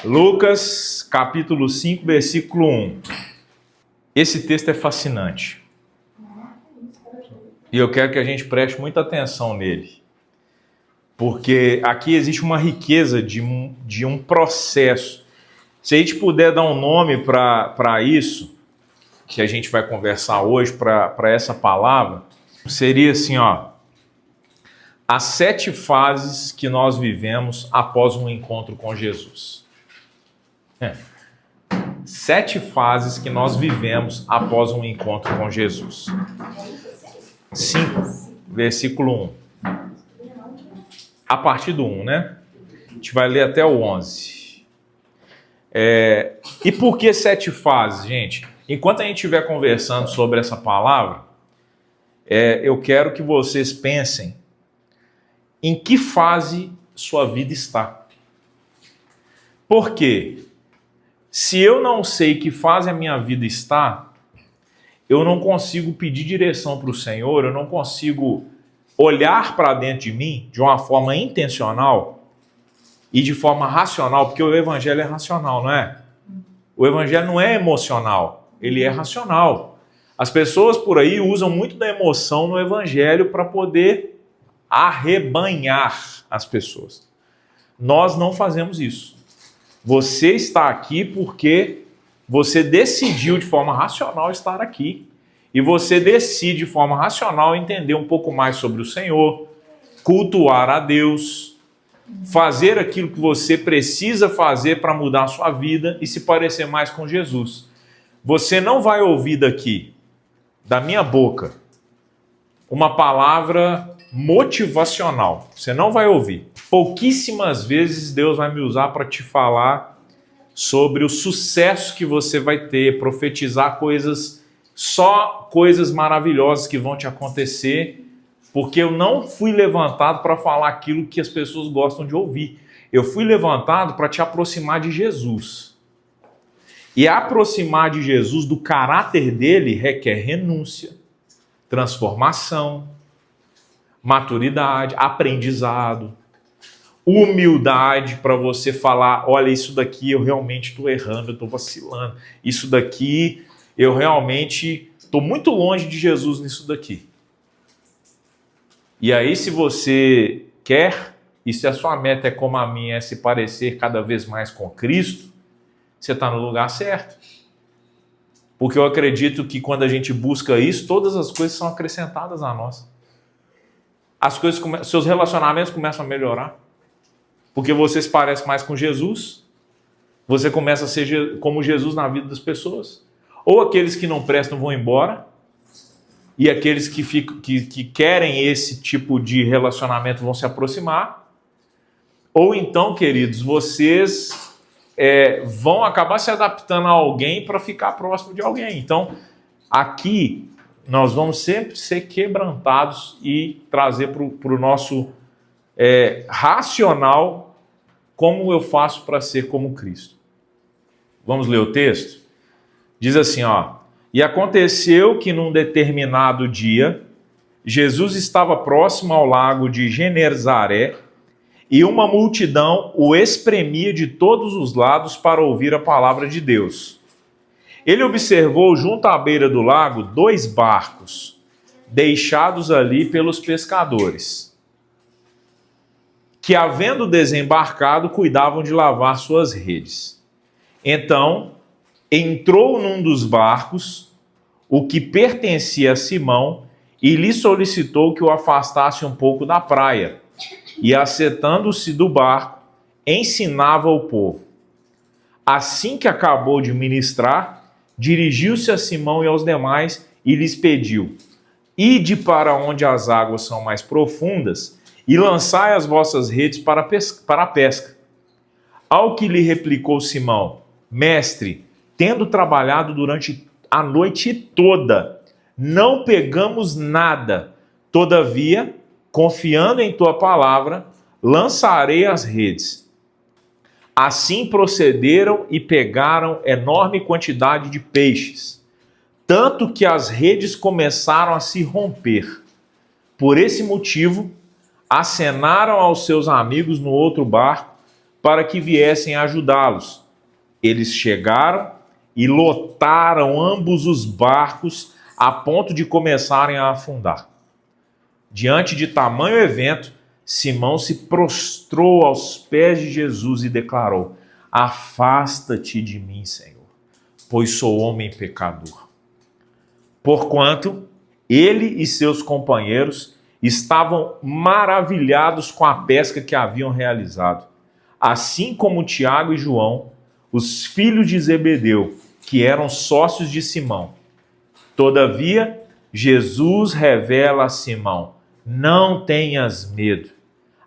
Lucas, capítulo 5, versículo 1. Esse texto é fascinante. E eu quero que a gente preste muita atenção nele. Porque aqui existe uma riqueza de um processo. Se a gente puder dar um nome para isso, que a gente vai conversar hoje, para essa palavra, seria assim, ó. As 7 fases que nós vivemos após um encontro com Jesus. 7 fases que nós vivemos após um encontro com Jesus. 5, versículo 1. A partir do 1, né? A gente vai ler até o 11. E por que 7 fases, gente? Enquanto a gente estiver conversando sobre essa palavra, eu quero que vocês pensem em que fase sua vida está. Por quê? Se eu não sei que fase a minha vida está, eu não consigo pedir direção para o Senhor, eu não consigo olhar para dentro de mim de uma forma intencional e de forma racional, porque o evangelho é racional, não é? O evangelho não é emocional, ele é racional. As pessoas por aí usam muito da emoção no evangelho para poder arrebanhar as pessoas. Nós não fazemos isso. Você está aqui porque você decidiu de forma racional estar aqui. E você decide de forma racional entender um pouco mais sobre o Senhor, cultuar a Deus, fazer aquilo que você precisa fazer para mudar a sua vida e se parecer mais com Jesus. Você não vai ouvir daqui, da minha boca, uma palavra motivacional. Você não vai ouvir. Pouquíssimas vezes Deus vai me usar para te falar sobre o sucesso que você vai ter, profetizar só coisas maravilhosas que vão te acontecer, porque eu não fui levantado para falar aquilo que as pessoas gostam de ouvir. Eu fui levantado para te aproximar de Jesus. E aproximar de Jesus, do caráter dele, requer renúncia, transformação, maturidade, aprendizado, humildade para você falar, olha, isso daqui eu realmente estou errando, eu estou vacilando, isso daqui eu realmente estou muito longe de Jesus nisso daqui. E aí, se você quer, e se a sua meta é como a minha, é se parecer cada vez mais com Cristo, você está no lugar certo. Porque eu acredito que quando a gente busca isso, todas as coisas são acrescentadas a nós. Seus relacionamentos começam a melhorar. Porque você se parece mais com Jesus. Você começa a ser como Jesus na vida das pessoas. Ou aqueles que não prestam vão embora, e aqueles que querem esse tipo de relacionamento vão se aproximar. Ou então, queridos, vocês vão acabar se adaptando a alguém para ficar próximo de alguém. Então, aqui, nós vamos sempre ser quebrantados e trazer para o nosso racional como eu faço para ser como Cristo. Vamos ler o texto? Diz assim, ó. E aconteceu que num determinado dia, Jesus estava próximo ao lago de Genezaré e uma multidão o espremia de todos os lados para ouvir a palavra de Deus. Ele observou junto à beira do lago 2 barcos, deixados ali pelos pescadores, que, havendo desembarcado, cuidavam de lavar suas redes. Então, entrou num dos barcos, o que pertencia a Simão, e lhe solicitou que o afastasse um pouco da praia, e, assentando-se do barco, ensinava o povo. Assim que acabou de ministrar, dirigiu-se a Simão e aos demais e lhes pediu: ide para onde as águas são mais profundas e lançai as vossas redes para a pesca. Ao que lhe replicou Simão: mestre, tendo trabalhado durante a noite toda, não pegamos nada. Todavia, confiando em tua palavra, lançarei as redes. Assim procederam e pegaram enorme quantidade de peixes, tanto que as redes começaram a se romper. Por esse motivo, acenaram aos seus amigos no outro barco para que viessem ajudá-los. Eles chegaram e lotaram ambos os barcos a ponto de começarem a afundar. Diante de tamanho evento, Simão se prostrou aos pés de Jesus e declarou: afasta-te de mim, Senhor, pois sou homem pecador. Porquanto ele e seus companheiros estavam maravilhados com a pesca que haviam realizado, assim como Tiago e João, os filhos de Zebedeu, que eram sócios de Simão. Todavia, Jesus revela a Simão: não tenhas medo.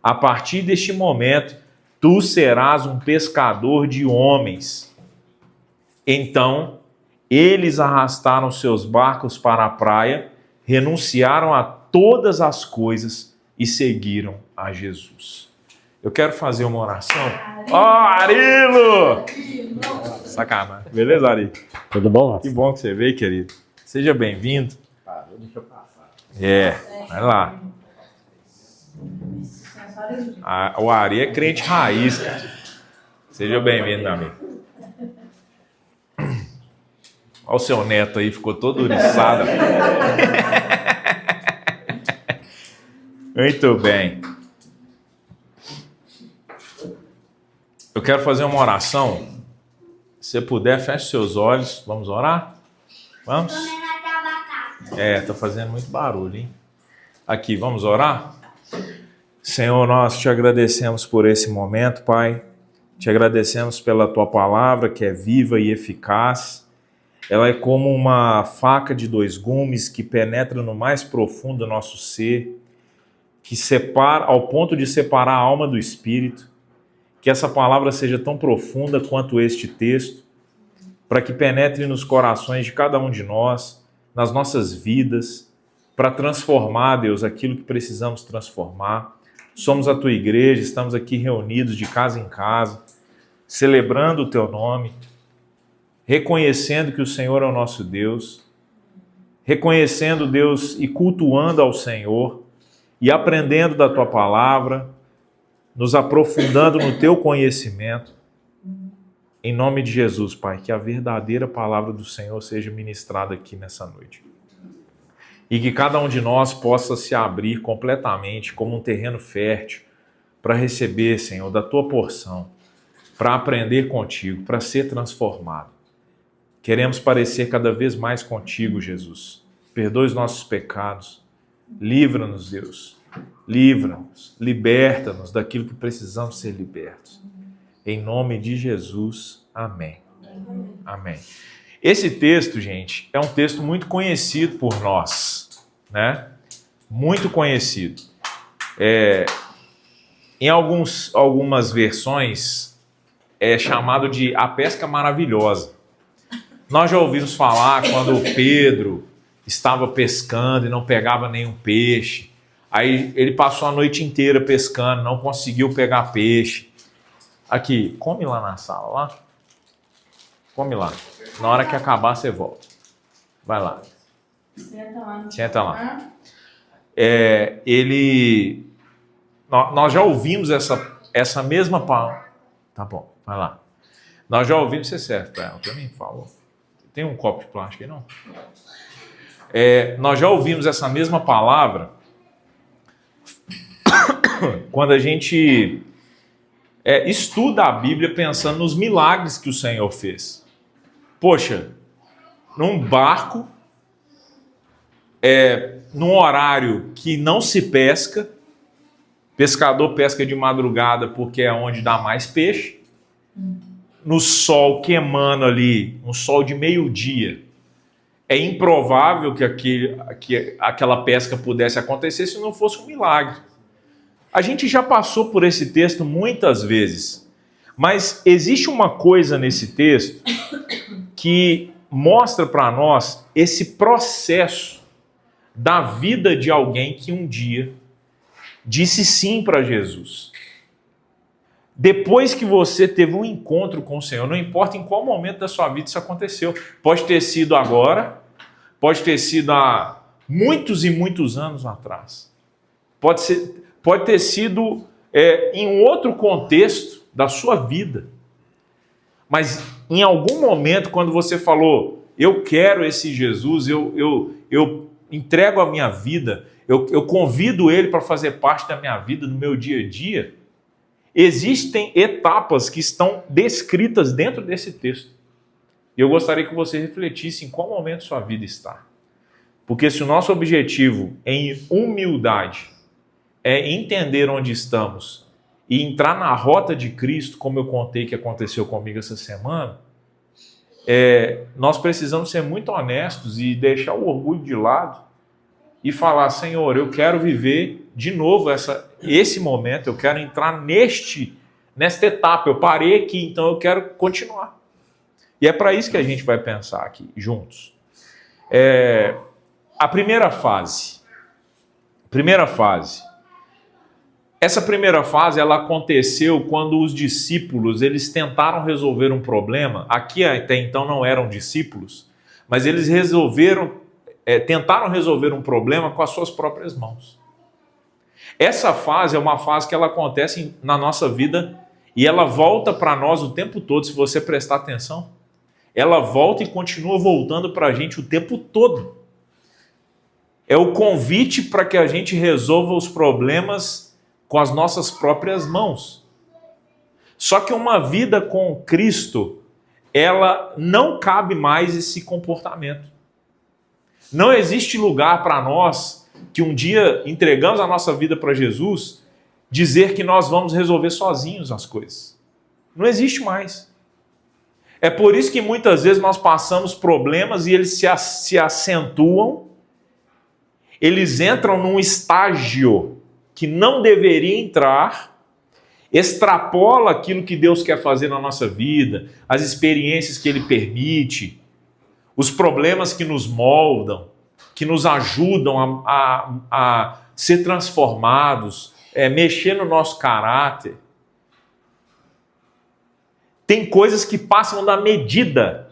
A partir deste momento, tu serás um pescador de homens. Então, eles arrastaram seus barcos para a praia, renunciaram a todas as coisas e seguiram a Jesus. Eu quero fazer uma oração. Arilo! Sacanagem. Beleza, Ari? Tudo bom? Que bom que você veio, querido. Seja bem-vindo. Deixa eu passar. Vai lá. O Ari é crente raiz, cara. Seja bem-vindo, meu amigo. Olha o seu neto aí, ficou todo oriçado. Muito bem. Eu quero fazer uma oração. Se você puder, feche seus olhos. Vamos orar? Vamos? Tá fazendo muito barulho, hein? Aqui, vamos orar? Senhor, nós te agradecemos por esse momento, Pai. Te agradecemos pela Tua palavra, que é viva e eficaz. Ela é como uma faca de dois gumes que penetra no mais profundo do nosso ser, que separa, ao ponto de separar a alma do espírito. Que essa palavra seja tão profunda quanto este texto, para que penetre nos corações de cada um de nós, nas nossas vidas, para transformar, Deus, aquilo que precisamos transformar. Somos a Tua igreja, estamos aqui reunidos de casa em casa, celebrando o Teu nome, reconhecendo que o Senhor é o nosso Deus, reconhecendo, Deus, e cultuando ao Senhor, e aprendendo da Tua palavra, nos aprofundando no Teu conhecimento. Em nome de Jesus, Pai, que a verdadeira palavra do Senhor seja ministrada aqui nessa noite. E que cada um de nós possa se abrir completamente como um terreno fértil para receber, Senhor, da Tua porção, para aprender contigo, para ser transformado. Queremos parecer cada vez mais contigo, Jesus. Perdoe os nossos pecados. Livra-nos, Deus. Livra-nos, liberta-nos daquilo que precisamos ser libertos. Em nome de Jesus, amém. Amém. Esse texto, gente, é um texto muito conhecido por nós, né? Muito conhecido. Em algumas versões é chamado de a pesca maravilhosa. Nós já ouvimos falar quando Pedro estava pescando e não pegava nenhum peixe. Aí ele passou a noite inteira pescando, não conseguiu pegar peixe. Aqui, come lá na sala, lá. Come lá. Na hora que acabar, você volta. Vai lá. Senta lá. Nós já ouvimos essa mesma palavra. Tá bom, vai lá. Nós já ouvimos, você serve para ela, também falou. Tem um copo de plástico aí, não? Nós já ouvimos essa mesma palavra quando a gente estuda a Bíblia pensando nos milagres que o Senhor fez. Poxa, num barco, num horário que não se pesca, pescador pesca de madrugada porque é onde dá mais peixe, no sol queimando ali, um sol de meio-dia, é improvável que aquela pesca pudesse acontecer se não fosse um milagre. A gente já passou por esse texto muitas vezes, mas existe uma coisa nesse texto que mostra para nós esse processo da vida de alguém que um dia disse sim para Jesus. Depois que você teve um encontro com o Senhor, não importa em qual momento da sua vida isso aconteceu, pode ter sido agora, pode ter sido há muitos e muitos anos atrás, pode ter sido em um outro contexto, da sua vida. Mas em algum momento, quando você falou, eu quero esse Jesus, eu entrego a minha vida, eu convido ele para fazer parte da minha vida, no meu dia a dia, existem etapas que estão descritas dentro desse texto. E eu gostaria que você refletisse em qual momento sua vida está. Porque se o nosso objetivo em humildade é entender onde estamos e entrar na rota de Cristo, como eu contei que aconteceu comigo essa semana, nós precisamos ser muito honestos e deixar o orgulho de lado e falar, Senhor, eu quero viver de novo esse momento, eu quero entrar nesta etapa, eu parei aqui, então eu quero continuar. E é para isso que a gente vai pensar aqui, juntos. A primeira fase. Essa primeira fase, ela aconteceu quando os discípulos, eles tentaram resolver um problema. Aqui até então não eram discípulos, mas eles tentaram resolver um problema com as suas próprias mãos. Essa fase é uma fase que ela acontece na nossa vida e ela volta para nós o tempo todo, se você prestar atenção. Ela volta e continua voltando para a gente o tempo todo. É o convite para que a gente resolva os problemas com as nossas próprias mãos. Só que uma vida com Cristo, ela não cabe mais esse comportamento. Não existe lugar para nós que um dia entregamos a nossa vida para Jesus, dizer que nós vamos resolver sozinhos as coisas. Não existe mais. É por isso que muitas vezes nós passamos problemas e eles se acentuam, eles entram num estágio que não deveria entrar, extrapola aquilo que Deus quer fazer na nossa vida, as experiências que Ele permite, os problemas que nos moldam, que nos ajudam a ser transformados, mexer no nosso caráter. Tem coisas que passam da medida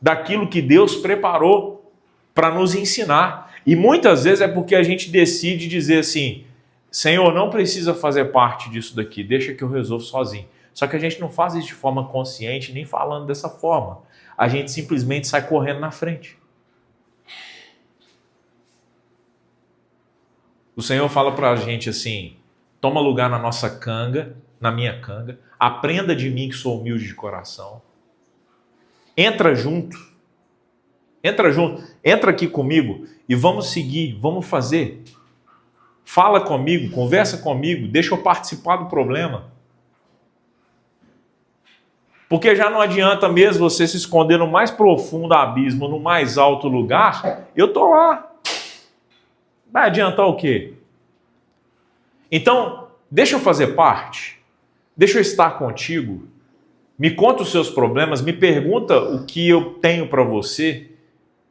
daquilo que Deus preparou para nos ensinar. E muitas vezes é porque a gente decide dizer assim, Senhor, não precisa fazer parte disso daqui, deixa que eu resolvo sozinho. Só que a gente não faz isso de forma consciente, nem falando dessa forma. A gente simplesmente sai correndo na frente. O Senhor fala para a gente assim, toma lugar na nossa canga, na minha canga, aprenda de mim que sou humilde de coração. Entra junto. Entra aqui comigo e vamos seguir, vamos fazer. Fala comigo, conversa comigo, deixa eu participar do problema. Porque já não adianta mesmo você se esconder no mais profundo abismo, no mais alto lugar, eu estou lá. Vai adiantar o quê? Então, deixa eu fazer parte, deixa eu estar contigo, me conta os seus problemas, me pergunta o que eu tenho para você,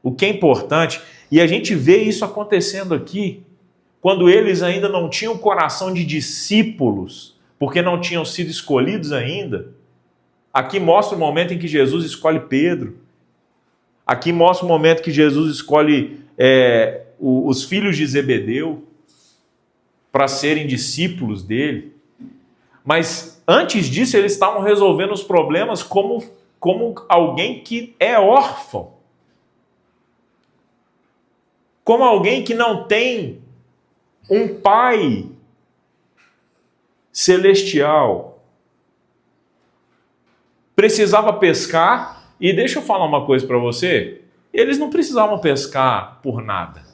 o que é importante, e a gente vê isso acontecendo aqui, quando eles ainda não tinham o coração de discípulos, porque não tinham sido escolhidos ainda. Aqui mostra o momento em que Jesus escolhe Pedro, aqui mostra o momento que Jesus escolhe os filhos de Zebedeu para serem discípulos dele. Mas antes disso, eles estavam resolvendo os problemas como alguém que é órfão. Como alguém que não tem um pai celestial. Precisava pescar, e deixa eu falar uma coisa para você, eles não precisavam pescar por nada.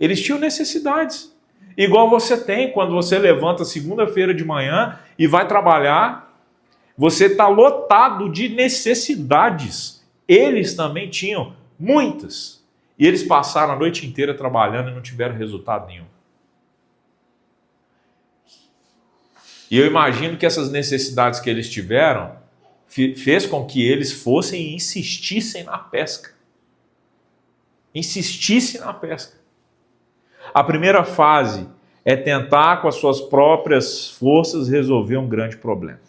Eles tinham necessidades. Igual você tem quando você levanta segunda-feira de manhã e vai trabalhar, você está lotado de necessidades. Eles também tinham muitas. E eles passaram a noite inteira trabalhando e não tiveram resultado nenhum. E eu imagino que essas necessidades que eles tiveram fez com que eles fossem e insistissem na pesca. Insistissem na pesca. A primeira fase é tentar com as suas próprias forças resolver um grande problema.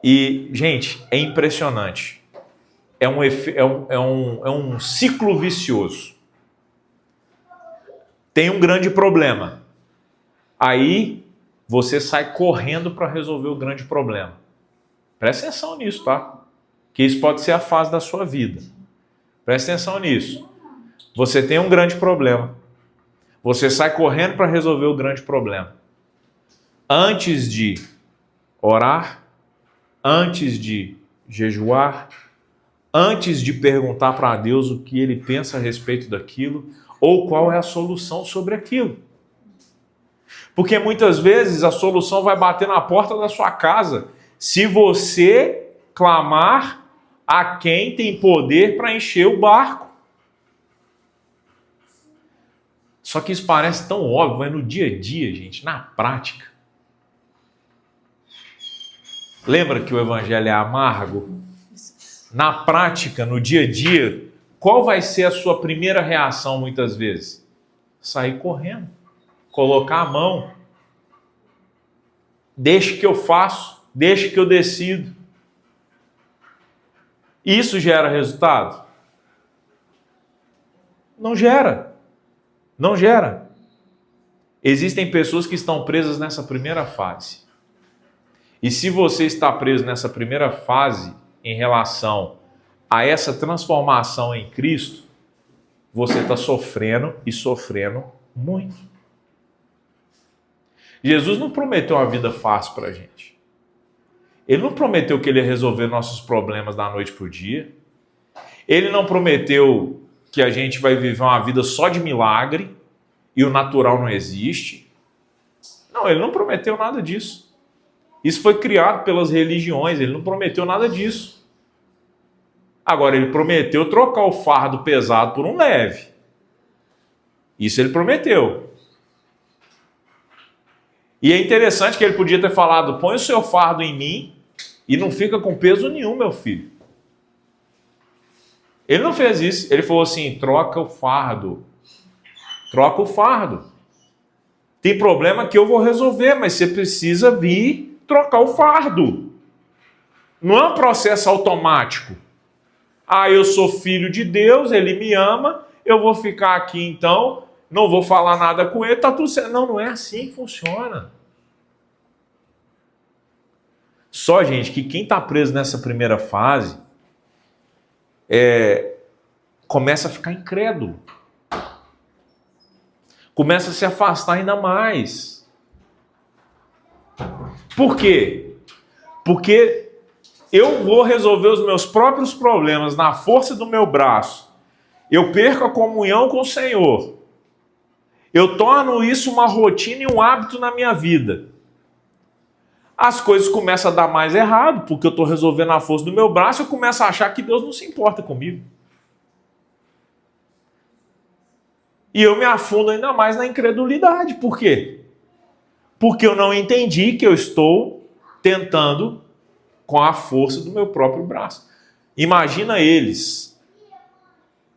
E, gente, é impressionante. É um ciclo vicioso. Tem um grande problema. Aí você sai correndo para resolver o grande problema. Presta atenção nisso, tá? Que isso pode ser a fase da sua vida. Presta atenção nisso. Você tem um grande problema. Você sai correndo para resolver o grande problema. Antes de orar, antes de jejuar, antes de perguntar para Deus o que ele pensa a respeito daquilo, ou qual é a solução sobre aquilo. Porque muitas vezes a solução vai bater na porta da sua casa, se você clamar a quem tem poder para encher o barco. Só que isso parece tão óbvio, mas no dia a dia, gente, na prática. Lembra que o evangelho é amargo? Na prática, no dia a dia, qual vai ser a sua primeira reação muitas vezes? Sair correndo, colocar a mão. Deixa que eu faço, deixa que eu decido. Isso gera resultado? Não gera. Não gera. Existem pessoas que estão presas nessa primeira fase. E se você está preso nessa primeira fase em relação a essa transformação em Cristo, você está sofrendo e sofrendo muito. Jesus não prometeu uma vida fácil para a gente. Ele não prometeu que ele ia resolver nossos problemas da noite para o dia. Ele não prometeu que a gente vai viver uma vida só de milagre e o natural não existe. Não, ele não prometeu nada disso. Isso foi criado pelas religiões, ele não prometeu nada disso. Agora, ele prometeu trocar o fardo pesado por um leve. Isso ele prometeu. E é interessante que ele podia ter falado, põe o seu fardo em mim e não fica com peso nenhum, meu filho. Ele não fez isso. Ele falou assim, troca o fardo. Troca o fardo. Tem problema que eu vou resolver, mas você precisa vir trocar o fardo. Não é um processo automático. Ah, eu sou filho de Deus, ele me ama, eu vou ficar aqui então, não vou falar nada com ele, tá tudo certo. Não, não é assim que funciona. Só, gente, que quem está preso nessa primeira fase começa a ficar incrédulo. Começa a se afastar ainda mais. Por quê? Porque eu vou resolver os meus próprios problemas na força do meu braço. Eu perco a comunhão com o Senhor. Eu torno isso uma rotina e um hábito na minha vida. As coisas começam a dar mais errado, porque eu estou resolvendo na força do meu braço e eu começo a achar que Deus não se importa comigo. E eu me afundo ainda mais na incredulidade. Por quê? Porque eu não entendi que eu estou tentando com a força do meu próprio braço. Imagina eles,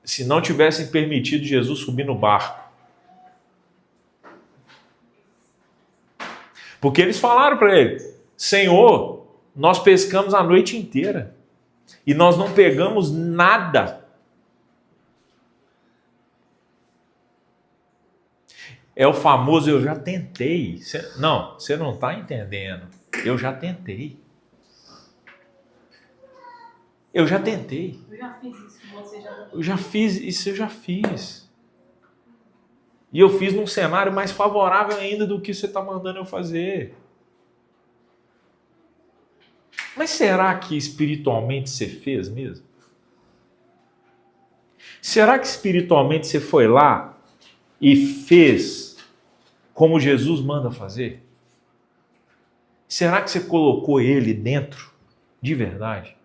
se não tivessem permitido Jesus subir no barco. Porque eles falaram para ele, Senhor, nós pescamos a noite inteira e nós não pegamos nada. É o famoso, eu já tentei. Você não está entendendo. Eu já tentei. Eu já tentei. Eu já fiz isso com você. Eu já fiz. E eu fiz num cenário mais favorável ainda do que você está mandando eu fazer. Mas será que espiritualmente você fez mesmo? Será que espiritualmente você foi lá e fez como Jesus manda fazer? Será que você colocou ele dentro de verdade?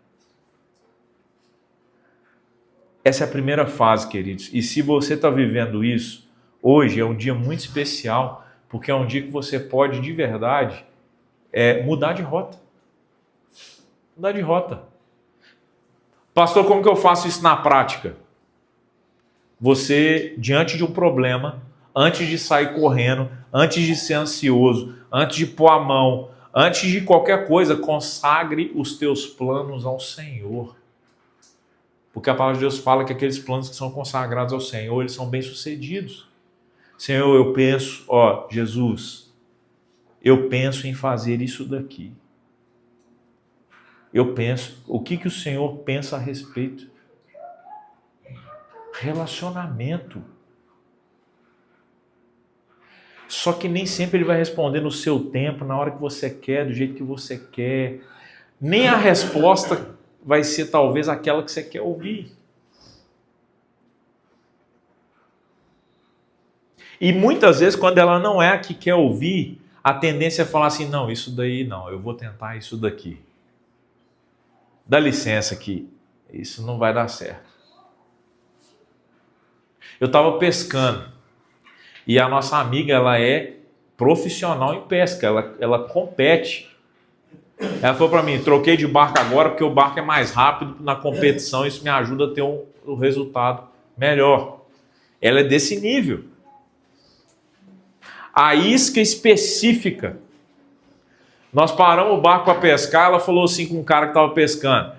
Essa é a primeira fase, queridos. E se você está vivendo isso, hoje é um dia muito especial, porque é um dia que você pode, de verdade, mudar de rota. Mudar de rota. Pastor, como que eu faço isso na prática? Você, diante de um problema, antes de sair correndo, antes de ser ansioso, antes de pôr a mão, antes de qualquer coisa, consagre os teus planos ao Senhor. Porque a palavra de Deus fala que aqueles planos que são consagrados ao Senhor, eles são bem-sucedidos. Senhor, eu penso, Jesus, eu penso em fazer isso daqui. Eu penso, o que o Senhor pensa a respeito? Relacionamento. Só que nem sempre Ele vai responder no seu tempo, na hora que você quer, do jeito que você quer. Nem a resposta vai ser talvez aquela que você quer ouvir. E muitas vezes, quando ela não é a que quer ouvir, a tendência é falar assim, não, isso daí não, eu vou tentar isso daqui. Dá licença que isso não vai dar certo. Eu estava pescando e a nossa amiga, ela é profissional em pesca, ela compete. Ela falou para mim, troquei de barco agora porque o barco é mais rápido na competição, isso me ajuda a ter um resultado melhor. Ela é desse nível. A isca específica. Nós paramos o barco para pescar, ela falou assim com um cara que estava pescando,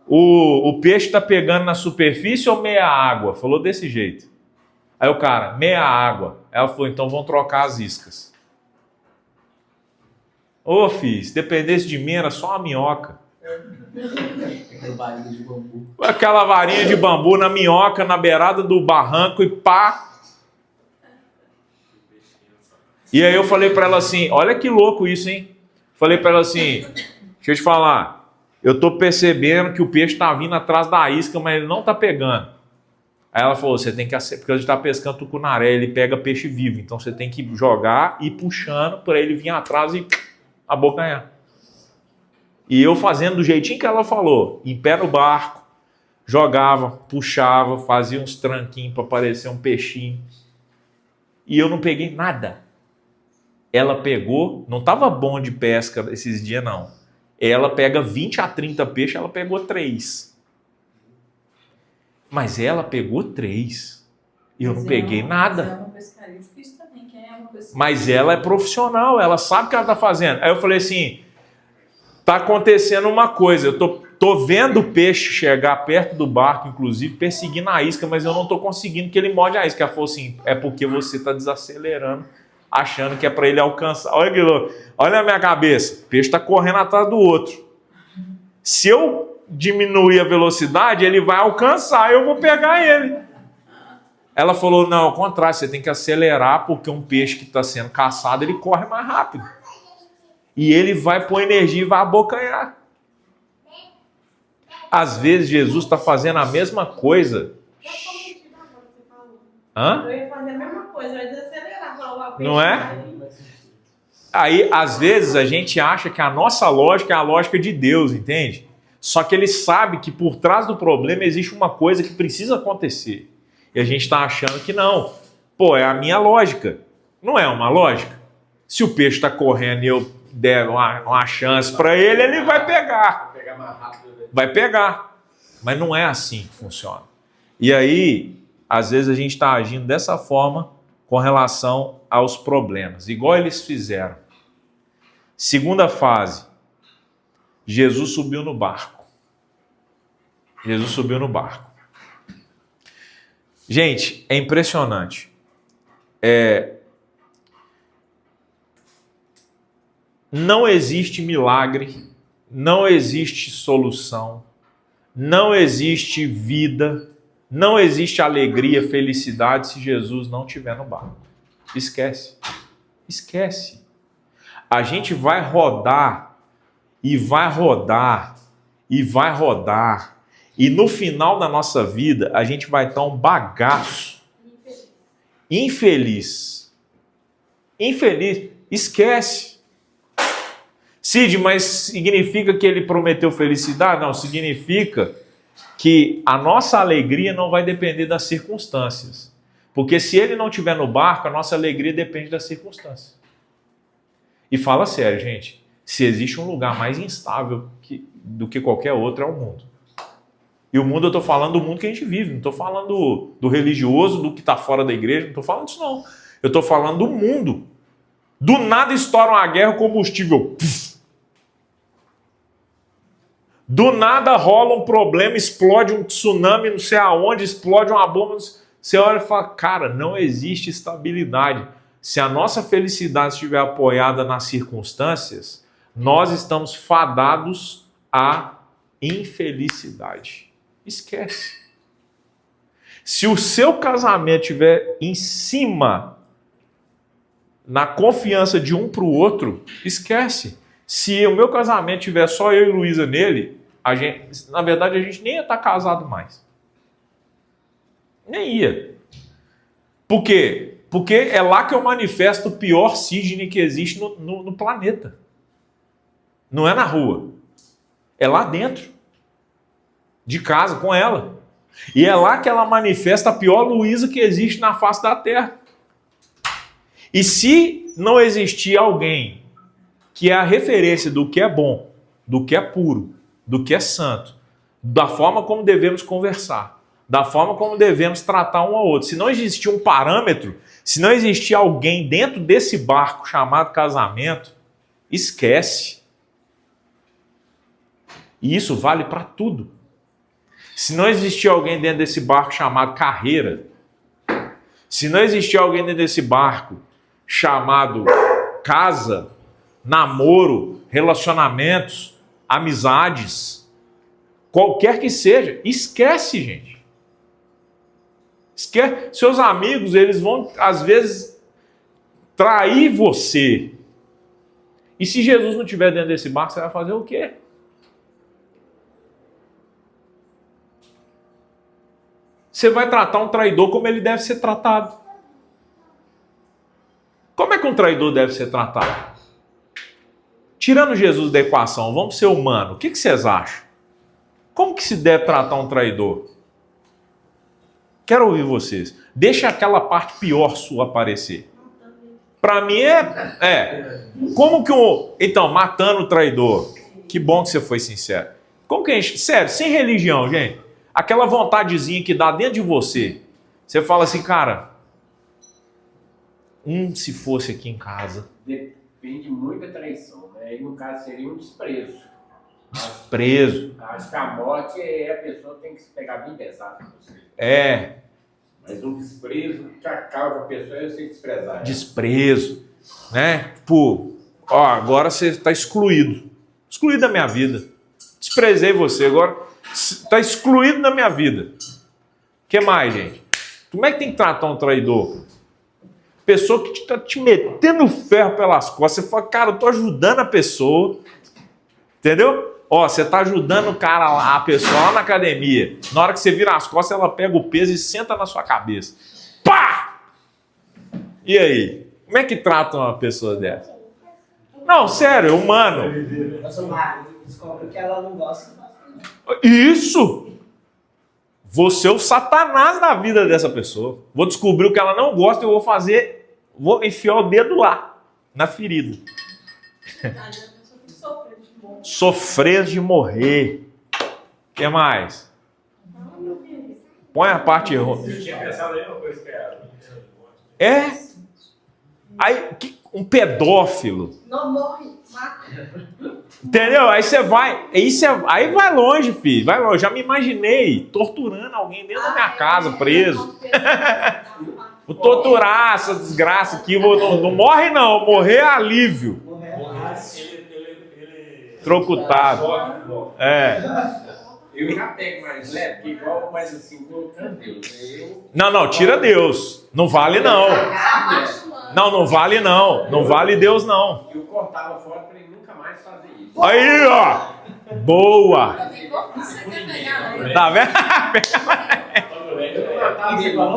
o peixe está pegando na superfície ou meia água? Falou desse jeito. Aí o cara, meia água. Ela falou, então vamos trocar as iscas. Ô filho, se dependesse de mim era só uma minhoca. Aquela varinha de bambu na minhoca, na beirada do barranco e pá. E aí eu falei para ela assim, olha que louco isso, hein? Falei para ela assim, deixa eu te falar, eu tô percebendo que o peixe tá vindo atrás da isca, mas ele não tá pegando. Aí ela falou, você tem que acertar, porque a gente tá pescando tucunaré, ele pega peixe vivo, então você tem que jogar e ir puxando para ele vir atrás e abocanhar. E eu fazendo do jeitinho que ela falou, em pé no barco, jogava, puxava, fazia uns tranquinhos para parecer um peixinho. E eu não peguei nada. Ela pegou, não estava bom de pesca esses dias não. Ela pega 20 a 30 peixes, ela pegou 3. Mas ela pegou 3. E eu não peguei nada. Mas é uma pescaria difícil também, quem é uma pescaria. Mas ela é profissional, ela sabe o que ela está fazendo. Aí eu falei assim, tá acontecendo uma coisa, eu tô vendo o peixe chegar perto do barco, inclusive, perseguindo a isca, mas eu não tô conseguindo que ele morde a isca. Ela falou assim, é porque você está desacelerando, achando que é para ele alcançar. Olha que louco, olha a minha cabeça, o peixe está correndo atrás do outro. Se eu diminuir a velocidade, ele vai alcançar, eu vou pegar ele. Ela falou, não, ao contrário, você tem que acelerar, porque um peixe que está sendo caçado, ele corre mais rápido. E ele vai pôr energia e vai abocanhar. Às vezes, Jesus está fazendo a mesma coisa. Hã? Eu ia fazer a mesma coisa, eu ia desacelerar. Não é? Aí, às vezes, a gente acha que a nossa lógica é a lógica de Deus, entende? Só que ele sabe que por trás do problema existe uma coisa que precisa acontecer. E a gente está achando que não. Pô, é a minha lógica. Não é uma lógica. Se o peixe está correndo e eu der uma chance para ele, ele vai pegar. Vai pegar. Mas não é assim que funciona. E aí, às vezes a gente está agindo dessa forma com relação aos problemas. Igual eles fizeram. Segunda fase. Jesus subiu no barco. Jesus subiu no barco. Gente, é impressionante. Não existe milagre, não existe solução, não existe vida, não existe alegria, felicidade se Jesus não estiver no barco. Esquece. Esquece. A gente vai rodar e vai rodar e vai rodar. E no final da nossa vida, a gente vai estar um bagaço. Infeliz. Infeliz. Esquece. Cid, mas significa que ele prometeu felicidade? Não, significa que a nossa alegria não vai depender das circunstâncias. Porque se ele não estiver no barco, a nossa alegria depende das circunstâncias. E fala sério, gente. Se existe um lugar mais instável do que qualquer outro, é o mundo. E o mundo, eu estou falando do mundo que a gente vive. Não estou falando do religioso, do que está fora da igreja. Não estou falando disso, não. Eu estou falando do mundo. Do nada estoura uma guerra, o combustível. Puf. Do nada rola um problema, explode um tsunami, não sei aonde, explode uma bomba. Você olha e fala, cara, não existe estabilidade. se a nossa felicidade estiver apoiada nas circunstâncias, nós estamos fadados à infelicidade. Esquece. Se o seu casamento estiver em cima, na confiança de um para o outro, esquece. Se o meu casamento tiver só eu e Luísa nele, na verdade a gente nem ia estar casado mais. Nem ia. Por quê? Porque é lá que eu manifesto o pior Sidney que existe no planeta. Não é na rua. É lá dentro. De casa, com ela. E é lá que ela manifesta a pior Luísa que existe na face da terra. E se não existir alguém que é a referência do que é bom, do que é puro, do que é santo, da forma como devemos conversar, da forma como devemos tratar um ao outro, se não existir um parâmetro, se não existir alguém dentro desse barco chamado casamento, esquece. E isso vale para tudo. Se não existir alguém dentro desse barco chamado carreira, se não existir alguém dentro desse barco chamado casa, namoro, relacionamentos, amizades, qualquer que seja, esquece, gente. Esquece. Seus amigos, eles vão, às vezes, trair você. E se Jesus não estiver dentro desse barco, você vai fazer o quê? Você vai tratar um traidor como ele deve ser tratado. Como é que um traidor deve ser tratado? Tirando Jesus da equação, vamos ser humanos. O que vocês acham? Como que se deve tratar um traidor? Quero ouvir vocês. Deixa aquela parte pior sua aparecer. Para mim como que então, matando o traidor. Que bom que você foi sincero. Como que a gente... Sério, sem religião, gente. Aquela vontadezinha que dá dentro de você. Você fala assim, cara... se fosse aqui em casa. Depende muito da traição, né? E no caso seria um desprezo. Desprezo. Acho que a morte a pessoa tem que se pegar bem pesado. Mas um desprezo que acaba a pessoa é você desprezar ela. Desprezo. Né? Tipo, agora você está excluído. Excluído da minha vida. Desprezei você, agora está excluído da minha vida. O que mais, gente? Como é que tem que tratar um traidor? Pessoa que está te metendo ferro pelas costas. Você fala, cara, eu estou ajudando a pessoa. Entendeu? Você está ajudando o cara lá, a pessoa lá na academia. Na hora que você vira as costas, ela pega o peso e senta na sua cabeça. Pá! E aí? Como é que tratam uma pessoa dessa? Não, sério, é humano. Descobre que ela não gosta. Isso! Você é o Satanás na vida dessa pessoa. Vou descobrir o que ela não gosta e eu vou enfiar o dedo lá, na ferida. Sofrer de morrer. O que mais? Põe a parte errada. Eu tinha pensado aí uma coisa que era. Aí, um pedófilo. Não morre, mata. Entendeu? Aí você vai. Aí vai longe, filho. Vai longe. Já me imaginei torturando alguém dentro da minha casa, preso. Vou torturar essa desgraça aqui. Não morre, não. Morrer é alívio. Trocutado. Eu já pego mais leve, igual, mas assim, colocando Deus. Não, tira Deus. Não vale, não. Não vale, não. Não vale Deus, não. Eu cortava fora para ele nunca mais fazer isso. Aí, ó. Boa. Tá vendo?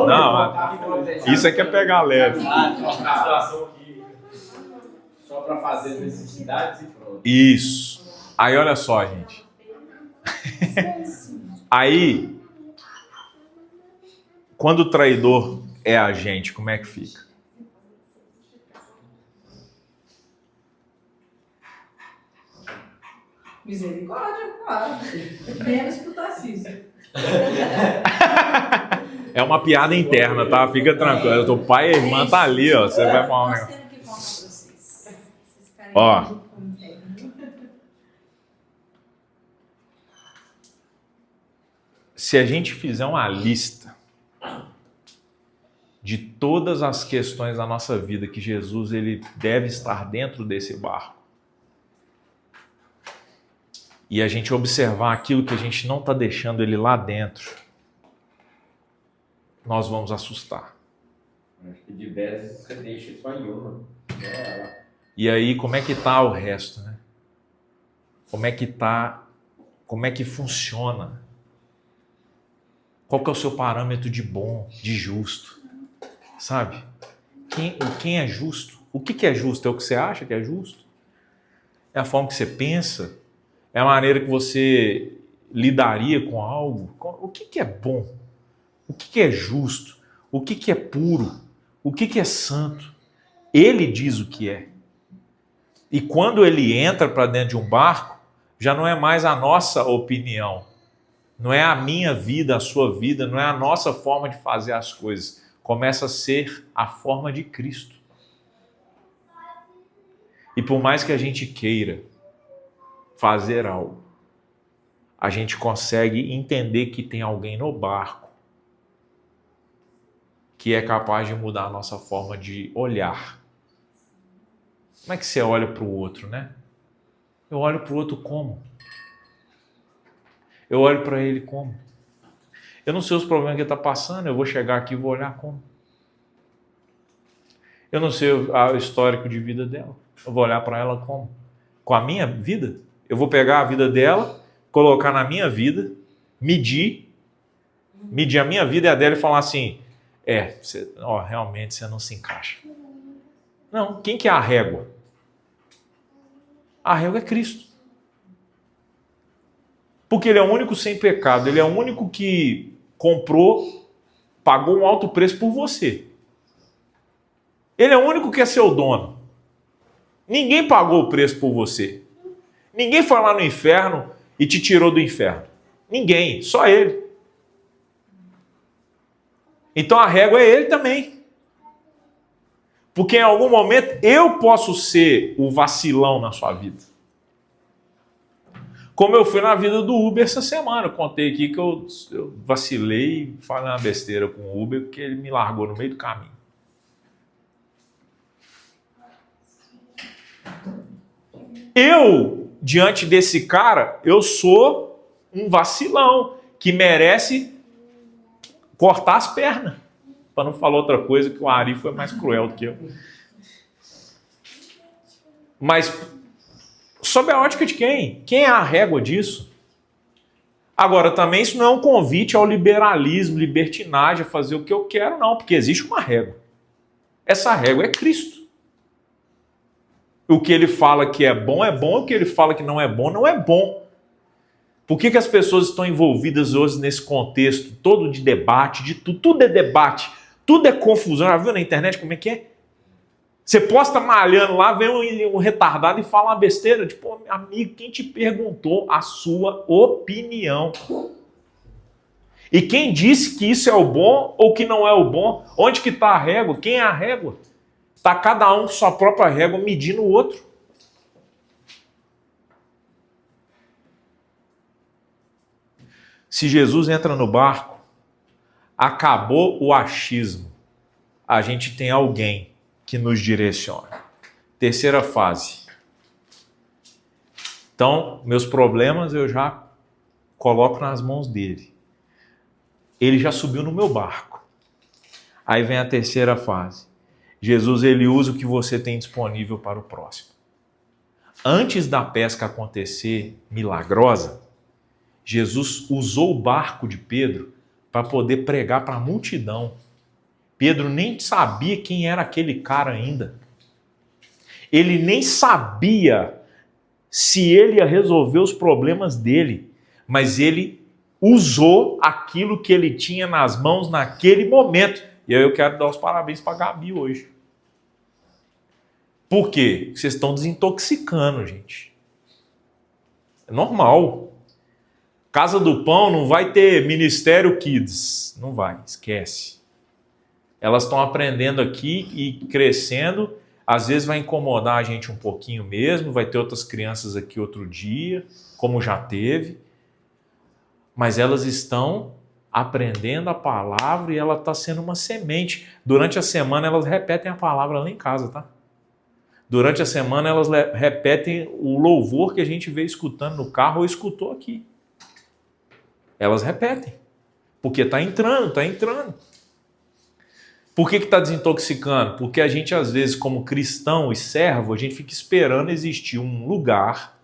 Não, isso aqui é pegar leve. Só para fazer necessidades e pronto. Isso. Aí, olha só, gente. Aí, quando o traidor é a gente, como é que fica? Misericórdia, claro. Menos pro Tarcísio. É uma piada interna, tá? Fica tranquilo. O pai e a irmã tá ali, ó. Você vai falar um Nós negócio. temos que contar pra vocês. Vocês ficarem Ó. junto com o técnico. Se a gente fizer uma lista de todas as questões da nossa vida que Jesus ele deve estar dentro desse barco, e a gente observar aquilo que a gente não está deixando ele lá dentro, nós vamos assustar. Acho que de 10 você deixa só em uma. E aí, como é que está o resto, né? Como é que tá? Como é que funciona? Qual que é o seu parâmetro de bom, de justo? Sabe? Quem é justo? O que é justo? É o que você acha que é justo? É a forma que você pensa? É a maneira que você lidaria com algo? O que é bom? O que é justo? O que é puro? O que é santo? Ele diz o que é. E quando ele entra para dentro de um barco, já não é mais a nossa opinião. Não é a minha vida, a sua vida, não é a nossa forma de fazer as coisas. Começa a ser a forma de Cristo. E por mais que a gente queira fazer algo, a gente consegue entender que tem alguém no barco que é capaz de mudar a nossa forma de olhar. Como é que você olha para o outro, né? Eu olho para o outro como? Eu olho para ele como? Eu não sei os problemas que ele está passando, eu vou chegar aqui e vou olhar como? Eu não sei o histórico de vida dela, eu vou olhar para ela como? Com a minha vida? Eu vou pegar a vida dela, colocar na minha vida, medir a minha vida e a dela e falar assim, realmente você não se encaixa. Não, quem que é a régua? A régua é Cristo. Porque ele é o único sem pecado, ele é o único que comprou, pagou um alto preço por você. Ele é o único que é seu dono. Ninguém pagou o preço por você. Ninguém foi lá no inferno e te tirou do inferno. Ninguém, só ele. Então a régua é ele também. Porque em algum momento eu posso ser o vacilão na sua vida. Como eu fui na vida do Uber essa semana. Eu contei aqui que eu vacilei, falei uma besteira com o Uber, porque ele me largou no meio do caminho. Eu, diante desse cara, eu sou um vacilão que merece cortar as pernas. Para não falar outra coisa, que o Ari foi mais cruel do que eu. Mas, sob a ótica de quem? Quem é a régua disso? Agora, também isso não é um convite ao liberalismo, libertinagem, a fazer o que eu quero, não. Porque existe uma régua. Essa régua é Cristo. O que ele fala que é bom, o que ele fala que não é bom, não é bom. Por que as pessoas estão envolvidas hoje nesse contexto todo de debate, de tudo? Tudo é debate, tudo é confusão. Já viu na internet como é que é? Você posta malhando lá, vem um retardado e fala uma besteira. Tipo, amigo, quem te perguntou a sua opinião? E quem disse que isso é o bom ou que não é o bom? Onde que está a régua? Quem é a régua? Está cada um com sua própria régua medindo o outro. Se Jesus entra no barco, acabou o achismo. A gente tem alguém que nos direciona. Terceira fase. Então, meus problemas eu já coloco nas mãos dele. Ele já subiu no meu barco. Aí vem a terceira fase. Jesus, ele usa o que você tem disponível para o próximo. Antes da pesca acontecer milagrosa, Jesus usou o barco de Pedro para poder pregar para a multidão. Pedro nem sabia quem era aquele cara ainda. Ele nem sabia se ele ia resolver os problemas dele, mas ele usou aquilo que ele tinha nas mãos naquele momento. E aí eu quero dar os parabéns para a Gabi hoje. Por quê? Vocês estão desintoxicando, gente. É normal. Casa do Pão não vai ter Ministério Kids. Não vai, esquece. Elas estão aprendendo aqui e crescendo. Às vezes vai incomodar a gente um pouquinho mesmo. Vai ter outras crianças aqui outro dia, como já teve. Mas elas estão aprendendo a palavra e ela está sendo uma semente. Durante a semana elas repetem a palavra lá em casa, tá? Durante a semana elas repetem o louvor que a gente veio escutando no carro ou escutou aqui. Elas repetem. Porque está entrando, está entrando. Por que está desintoxicando? Porque a gente, às vezes, como cristão e servo, a gente fica esperando existir um lugar,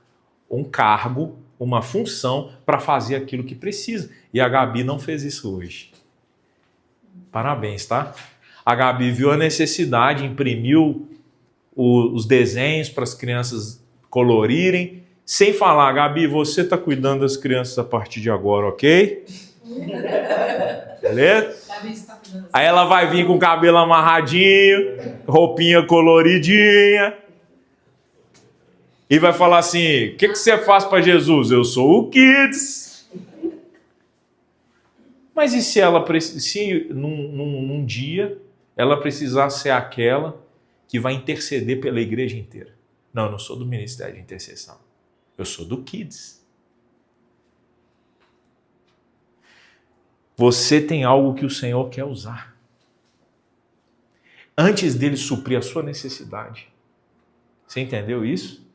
um cargo, uma função para fazer aquilo que precisa. E a Gabi não fez isso hoje. Parabéns, tá? A Gabi viu a necessidade, imprimiu os desenhos para as crianças colorirem, sem falar, Gabi, você está cuidando das crianças a partir de agora, ok? Beleza? Aí ela vai vir com o cabelo amarradinho, roupinha coloridinha, e vai falar assim, o que você faz para Jesus? Eu sou o Kids. Mas e se num dia ela precisar ser aquela que vai interceder pela igreja inteira? Não, eu não sou do Ministério de Intercessão. Eu sou do Kids. Você tem algo que o Senhor quer usar. Antes dele suprir a sua necessidade. Você entendeu isso?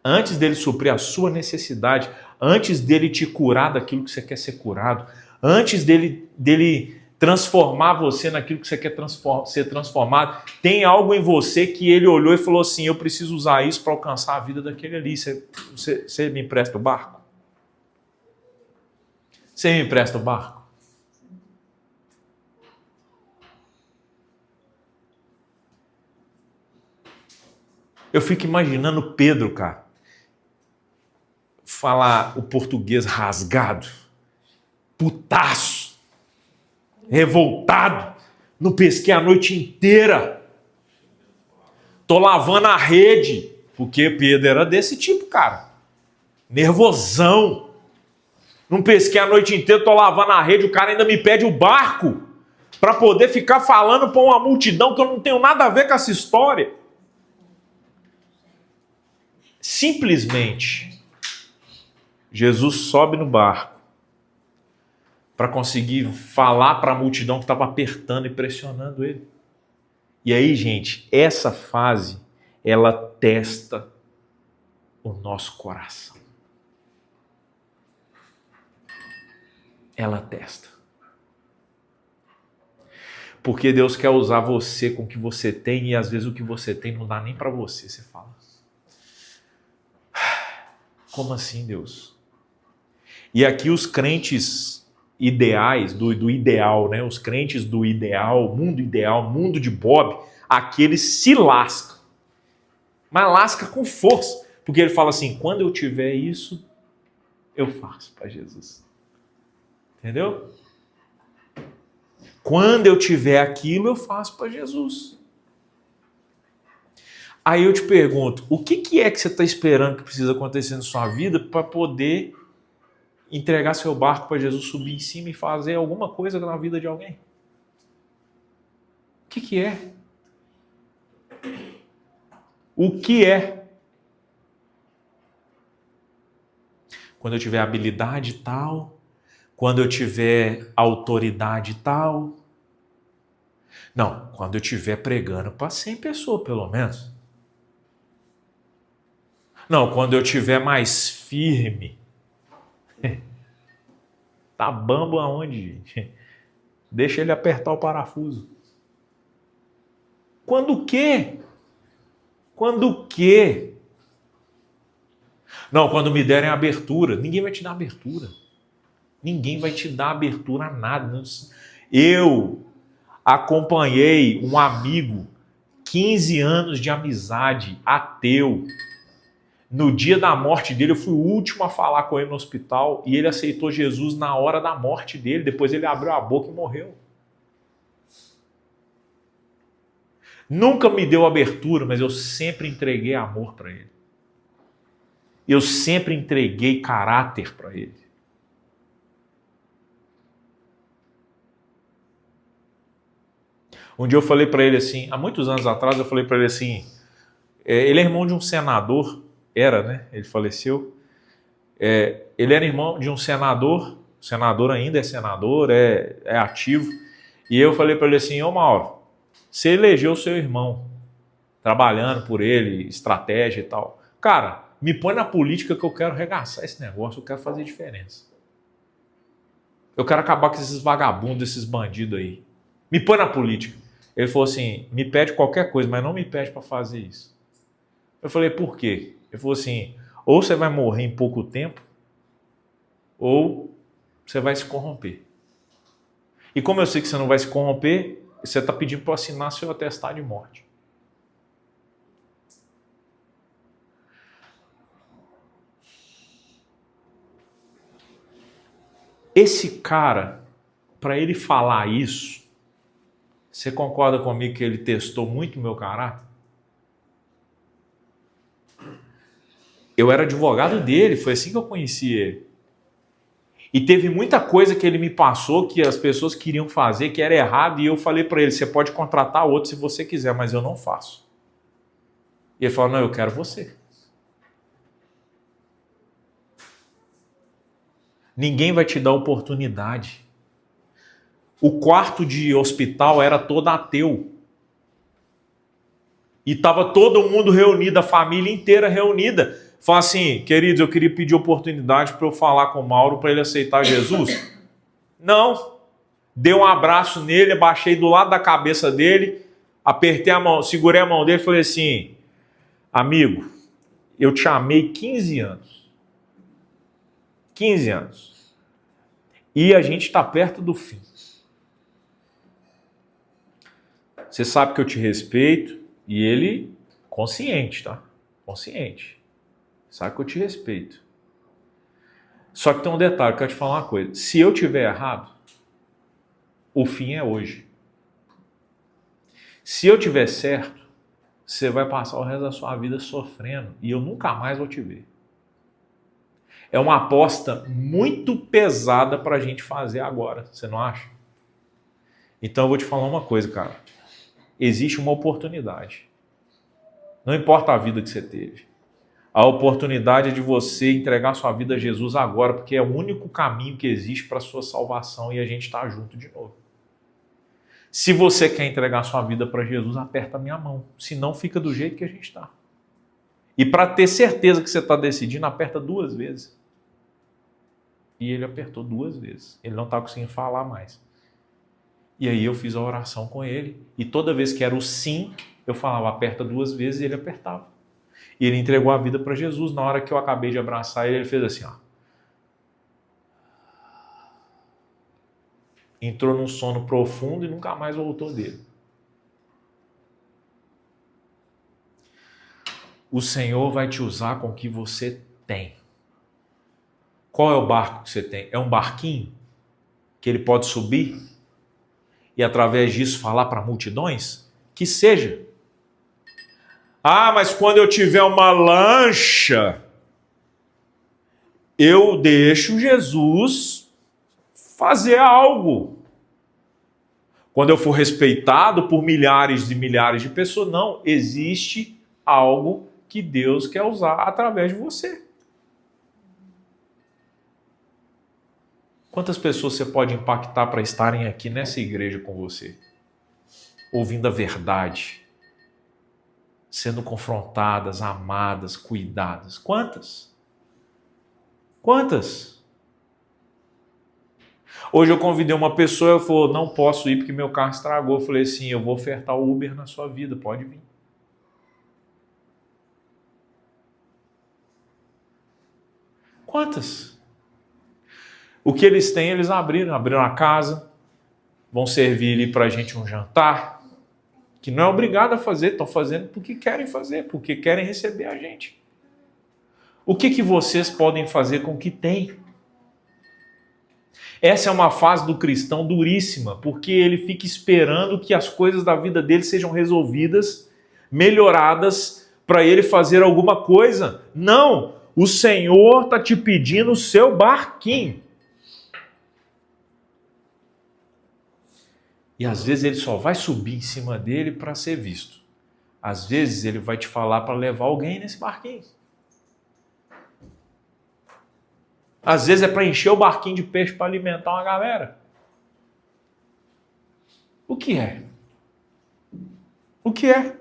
Antes dele suprir a sua necessidade, antes dele te curar daquilo que você quer ser curado, antes dele transformar você naquilo que você quer ser transformado, tem algo em você que ele olhou e falou assim, eu preciso usar isso para alcançar a vida daquele ali. Você me empresta o barco? Você me empresta o barco? Eu fico imaginando Pedro, cara, falar o português rasgado, putaço, revoltado, não pesquei a noite inteira, tô lavando a rede, porque Pedro era desse tipo, cara, nervosão, não pesquei a noite inteira, tô lavando a rede, o cara ainda me pede o barco, para poder ficar falando para uma multidão que eu não tenho nada a ver com essa história. Simplesmente, Jesus sobe no barco para conseguir falar para a multidão que estava apertando e pressionando ele. E aí, gente, essa fase, ela testa o nosso coração. Ela testa. Porque Deus quer usar você com o que você tem e às vezes o que você tem não dá nem para você. Você fala, como assim, Deus? E aqui os crentes ideais, do ideal, né? Os crentes do ideal, mundo de Bob, aqueles se lascam. Mas lasca com força. Porque ele fala assim, quando eu tiver isso, eu faço para Jesus. Entendeu? Quando eu tiver aquilo, eu faço para Jesus. Aí eu te pergunto, o que é que você está esperando que precisa acontecer na sua vida para poder entregar seu barco para Jesus subir em cima e fazer alguma coisa na vida de alguém? O que é? O que é? Quando eu tiver habilidade tal, quando eu tiver autoridade tal. Não, quando eu estiver pregando para 100 pessoas, pelo menos. Não, quando eu estiver mais firme. Tá bambo aonde, gente? Deixa ele apertar o parafuso. Quando o quê? Quando o quê? Não, quando me derem abertura. Ninguém vai te dar abertura. Ninguém vai te dar abertura a nada. Eu acompanhei um amigo, 15 anos de amizade, ateu. No dia da morte dele, eu fui o último a falar com ele no hospital e ele aceitou Jesus na hora da morte dele. Depois ele abriu a boca e morreu. Nunca me deu abertura, mas eu sempre entreguei amor para ele. Eu sempre entreguei caráter para ele. Um dia eu falei para ele assim, há muitos anos atrás eu falei para ele assim, ele é irmão de um senador, era, né? Ele faleceu. Ele era irmão de um senador senador ainda é senador, é ativo. E eu falei para ele assim, ô Mauro, você elegeu o seu irmão, trabalhando por ele, estratégia e tal. Cara, me põe na política que eu quero arregaçar esse negócio, eu quero fazer diferença. Eu quero acabar com esses vagabundos, esses bandidos aí. Me põe na política. Ele falou assim, me pede qualquer coisa, mas não me pede para fazer isso. Eu falei, por quê? Ele falou assim, ou você vai morrer em pouco tempo, ou você vai se corromper. E como eu sei que você não vai se corromper, você está pedindo para eu assinar seu atestado de morte. Esse cara, para ele falar isso, você concorda comigo que ele testou muito o meu caráter? Eu era advogado dele, foi assim que eu conheci ele. E teve muita coisa que ele me passou que as pessoas queriam fazer, que era errado, e eu falei para ele, você pode contratar outro se você quiser, mas eu não faço. E ele falou, não, eu quero você. Ninguém vai te dar oportunidade. O quarto de hospital era todo ateu. E estava todo mundo reunido, a família inteira reunida. Fala assim, queridos, eu queria pedir oportunidade para eu falar com o Mauro para ele aceitar Jesus. Não. Dei um abraço nele, abaixei do lado da cabeça dele, apertei a mão, segurei a mão dele e falei assim, amigo, eu te amei 15 anos. 15 anos. E a gente está perto do fim. Você sabe que eu te respeito. E ele, consciente, tá? Consciente. Sabe que eu te respeito. Só que tem um detalhe, eu quero te falar uma coisa. Se eu tiver errado, o fim é hoje. Se eu tiver certo, você vai passar o resto da sua vida sofrendo. E eu nunca mais vou te ver. É uma aposta muito pesada para a gente fazer agora, você não acha? Então eu vou te falar uma coisa, cara. Existe uma oportunidade. Não importa a vida que você teve. A oportunidade é de você entregar sua vida a Jesus agora, porque é o único caminho que existe para a sua salvação e a gente está junto de novo. Se você quer entregar sua vida para Jesus, aperta a minha mão. Se não, fica do jeito que a gente está. E para ter certeza que você está decidindo, aperta 2 vezes. E ele apertou 2 vezes. Ele não está conseguindo falar mais. E aí eu fiz a oração com ele. E toda vez que era o sim, eu falava, aperta 2 vezes, e ele apertava. E ele entregou a vida para Jesus. Na hora que eu acabei de abraçar ele, ele fez assim, ó. Entrou num sono profundo e nunca mais voltou dele. O Senhor vai te usar com o que você tem. Qual é o barco que você tem? É um barquinho que ele pode subir e através disso falar para multidões? Que seja. Ah, mas quando eu tiver uma lancha, eu deixo Jesus fazer algo. Quando eu for respeitado por milhares e milhares de pessoas, não, existe algo que Deus quer usar através de você. Quantas pessoas você pode impactar para estarem aqui nessa igreja com você? Ouvindo a verdade, sendo confrontadas, amadas, cuidadas. Quantas? Quantas? Hoje eu convidei uma pessoa, ela falou, não posso ir porque meu carro estragou. Eu falei assim, eu vou ofertar o Uber na sua vida, pode vir. Quantas? O que eles têm, eles abriram a casa, vão servir ali para a gente um jantar, que não é obrigado a fazer, estão fazendo porque querem fazer, porque querem receber a gente. O que vocês podem fazer com o que tem? Essa é uma fase do cristão duríssima, porque ele fica esperando que as coisas da vida dele sejam resolvidas, melhoradas, para ele fazer alguma coisa. Não! O Senhor está te pedindo o seu barquinho. E às vezes ele só vai subir em cima dele para ser visto. Às vezes ele vai te falar para levar alguém nesse barquinho. Às vezes é para encher o barquinho de peixe para alimentar uma galera. O que é? O que é?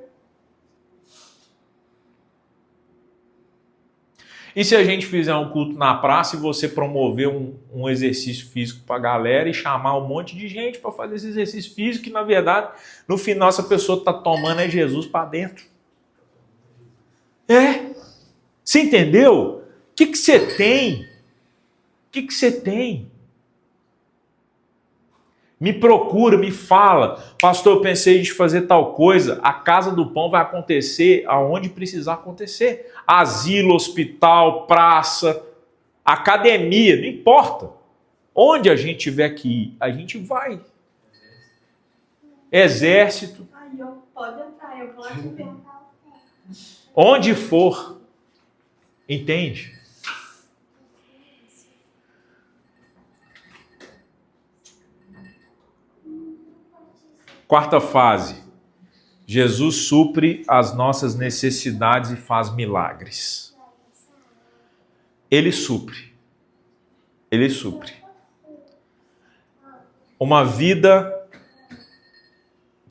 E se a gente fizer um culto na praça e você promover um exercício físico para a galera e chamar um monte de gente para fazer esse exercício físico, que na verdade, no final, essa pessoa está tomando Jesus para dentro. Você entendeu? O que você tem? O que você tem? Me procura, me fala. Pastor, eu pensei em fazer tal coisa. A Casa do Pão vai acontecer aonde precisar acontecer. Asilo, hospital, praça, academia, não importa. Onde a gente tiver que ir, a gente vai. Exército. Pode entrar, eu posso ver. Onde for. Entende? Quarta fase. Jesus supre as nossas necessidades e faz milagres. Ele supre. Ele supre. Uma vida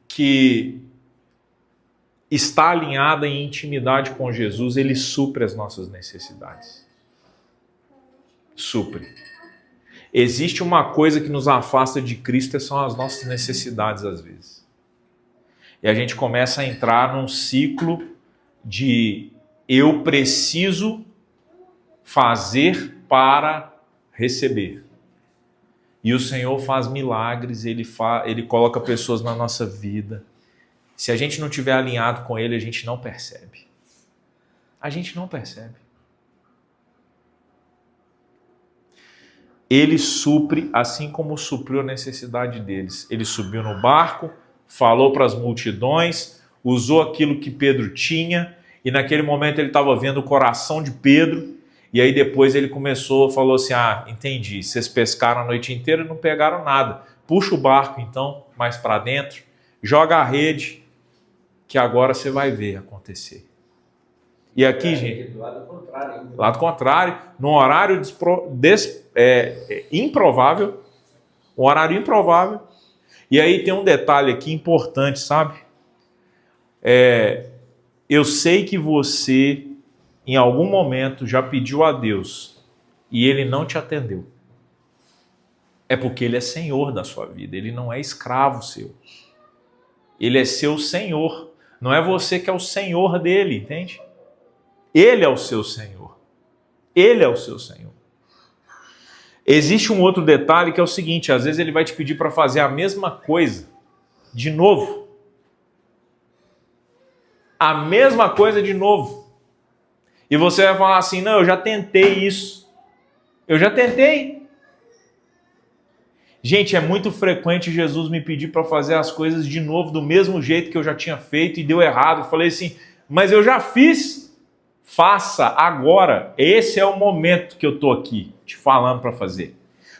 que está alinhada em intimidade com Jesus, ele supre as nossas necessidades. Supre. Existe uma coisa que nos afasta de Cristo, são as nossas necessidades às vezes. E a gente começa a entrar num ciclo de eu preciso fazer para receber. E o Senhor faz milagres, Ele coloca pessoas na nossa vida. Se a gente não estiver alinhado com Ele, a gente não percebe. A gente não percebe. Ele supre assim como supriu a necessidade deles. Ele subiu no barco, falou para as multidões, usou aquilo que Pedro tinha, e naquele momento ele estava vendo o coração de Pedro, e aí depois ele falou assim, entendi, vocês pescaram a noite inteira e não pegaram nada. Puxa o barco então, mais para dentro, joga a rede, que agora você vai ver acontecer. E aqui, gente, do lado contrário, ainda. Lado contrário, num horário improvável, um horário improvável. E aí tem um detalhe aqui importante, sabe? Eu sei que você, em algum momento, já pediu a Deus e Ele não te atendeu. É porque Ele é Senhor da sua vida, Ele não é escravo seu. Ele é seu Senhor. Não é você que é o Senhor dele, entende? Ele é o seu Senhor. Ele é o seu Senhor. Existe um outro detalhe que é o seguinte, às vezes ele vai te pedir para fazer a mesma coisa de novo. A mesma coisa de novo. E você vai falar assim, não, eu já tentei isso. Eu já tentei. Gente, é muito frequente Jesus me pedir para fazer as coisas de novo, do mesmo jeito que eu já tinha feito e deu errado. Eu falei assim, mas eu já fiz. Faça agora. Esse é o momento que eu estou aqui te falando para fazer.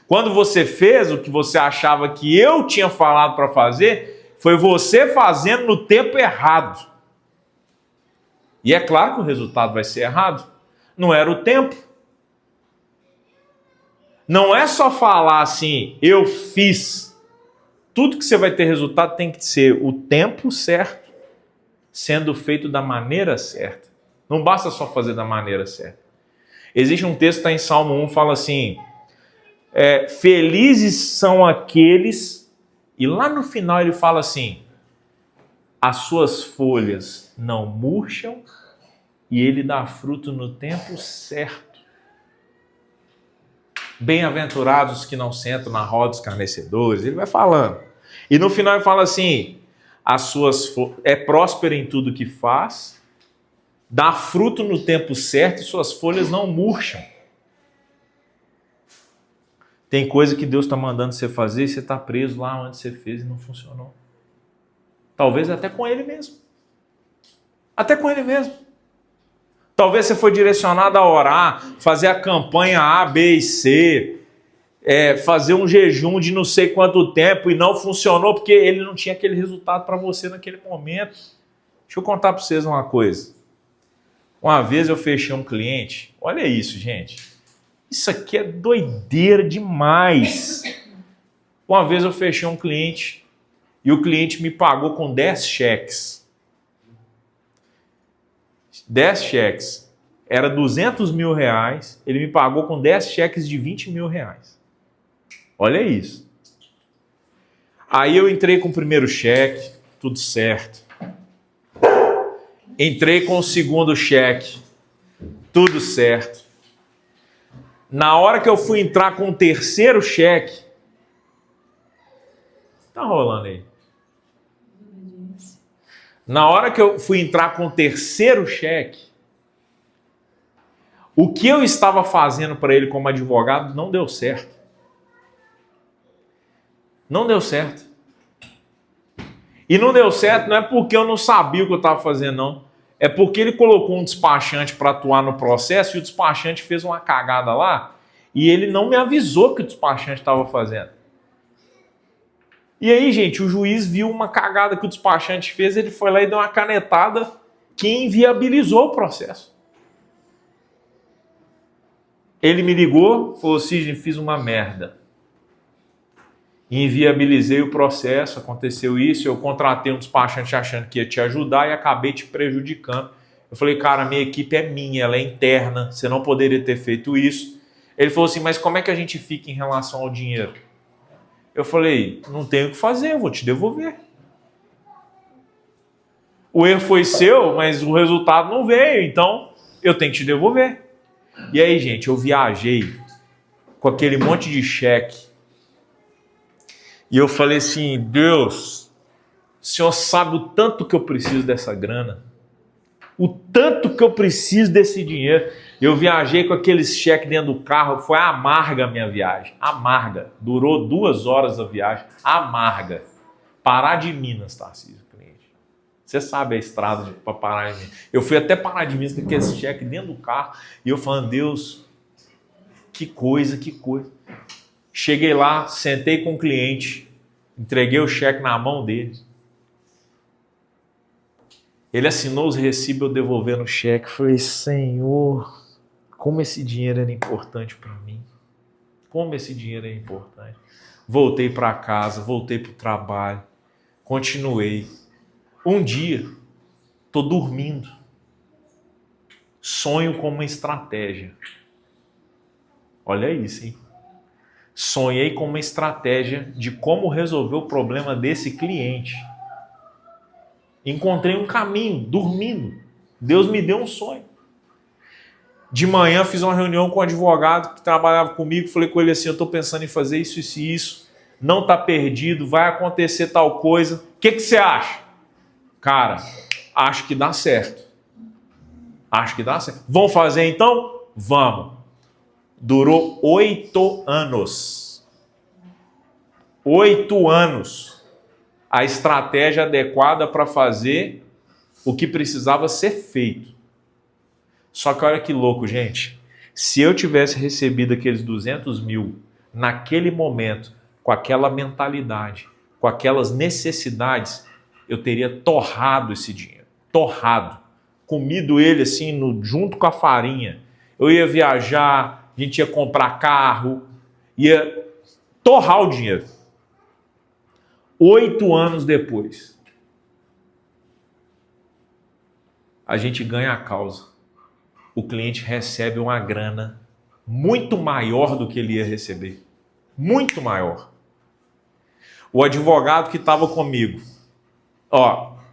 Quando você fez o que você achava que eu tinha falado para fazer, foi você fazendo no tempo errado. E é claro que o resultado vai ser errado. Não era o tempo. Não é só falar assim, eu fiz. Tudo que você vai ter resultado tem que ser o tempo certo, sendo feito da maneira certa. Não basta só fazer da maneira certa. Existe um texto que está em Salmo 1, fala assim, felizes são aqueles, e lá no final ele fala assim, as suas folhas não murcham e ele dá fruto no tempo certo. Bem-aventurados que não sentam na roda dos escarnecedores, ele vai falando. E no final ele fala assim, é próspero em tudo que faz, dá fruto no tempo certo e suas folhas não murcham. Tem coisa que Deus está mandando você fazer e você está preso lá onde você fez e não funcionou. Talvez até com Ele mesmo. Até com Ele mesmo. Talvez você foi direcionado a orar, fazer a campanha A, B e C, fazer um jejum de não sei quanto tempo e não funcionou porque ele não tinha aquele resultado para você naquele momento. Deixa eu contar para vocês uma coisa. Uma vez eu fechei um cliente, olha isso, gente. Isso aqui é doideira demais. Uma vez eu fechei um cliente e o cliente me pagou com 10 cheques. 10 cheques. Era 200 mil reais, ele me pagou com 10 cheques de 20 mil reais. Olha isso. Aí eu entrei com o primeiro cheque, tudo certo. Entrei com o segundo cheque, tudo certo. Na hora que eu fui entrar com o terceiro cheque, tá rolando aí. Na hora que eu fui entrar com o terceiro cheque, o que eu estava fazendo para ele como advogado não deu certo. Não deu certo. E não deu certo não é porque eu não sabia o que eu estava fazendo, não. É porque ele colocou um despachante para atuar no processo e o despachante fez uma cagada lá e ele não me avisou que o despachante estava fazendo. E aí, gente, o juiz viu uma cagada que o despachante fez, ele foi lá e deu uma canetada que inviabilizou o processo. Ele me ligou, falou: Sidney, fiz uma merda. Inviabilizei o processo, aconteceu isso, eu contratei um despachante achando que ia te ajudar e acabei te prejudicando. Eu falei: cara, minha equipe é minha, ela é interna, você não poderia ter feito isso. Ele falou assim: mas como é que a gente fica em relação ao dinheiro? Eu falei: não tenho o que fazer, eu vou te devolver. O erro foi seu, mas o resultado não veio, então eu tenho que te devolver. E aí, gente, eu viajei com aquele monte de cheque. E eu falei assim: Deus, o Senhor sabe o tanto que eu preciso dessa grana. O tanto que eu preciso desse dinheiro. Eu viajei com aqueles cheques dentro do carro. Foi amarga a minha viagem. Amarga. Durou 2 horas a viagem. Amarga. Pará de Minas, Tarcísio, cliente. Você sabe a estrada para Pará de Minas. Eu fui até Pará de Minas com aqueles cheques dentro do carro. E eu falando: Deus, que coisa, que coisa. Cheguei lá, sentei com o cliente, entreguei o cheque na mão dele. Ele assinou os recibos, eu devolvendo o cheque. Falei: Senhor, como esse dinheiro era importante para mim. Como esse dinheiro é importante. Voltei para casa, voltei para o trabalho, continuei. Um dia, estou dormindo. Sonho com uma estratégia. Olha isso, hein? Sonhei com uma estratégia de como resolver o problema desse cliente. Encontrei um caminho, dormindo. Deus me deu um sonho. De manhã fiz uma reunião com um advogado que trabalhava comigo. Falei com ele assim: eu estou pensando em fazer isso, isso e isso. Não está perdido, vai acontecer tal coisa. O que você acha? Cara, acho que dá certo. Acho que dá certo. Vamos fazer então? Vamos. Durou 8 anos. 8 anos. A estratégia adequada para fazer o que precisava ser feito. Só que olha que louco, gente. Se eu tivesse recebido aqueles 200 mil naquele momento, com aquela mentalidade, com aquelas necessidades, eu teria torrado esse dinheiro. Torrado. Comido ele assim, junto com a farinha. Eu ia viajar, a gente ia comprar carro, ia torrar o dinheiro. 8 anos depois, a gente ganha a causa. O cliente recebe uma grana muito maior do que ele ia receber. Muito maior. O advogado que estava comigo,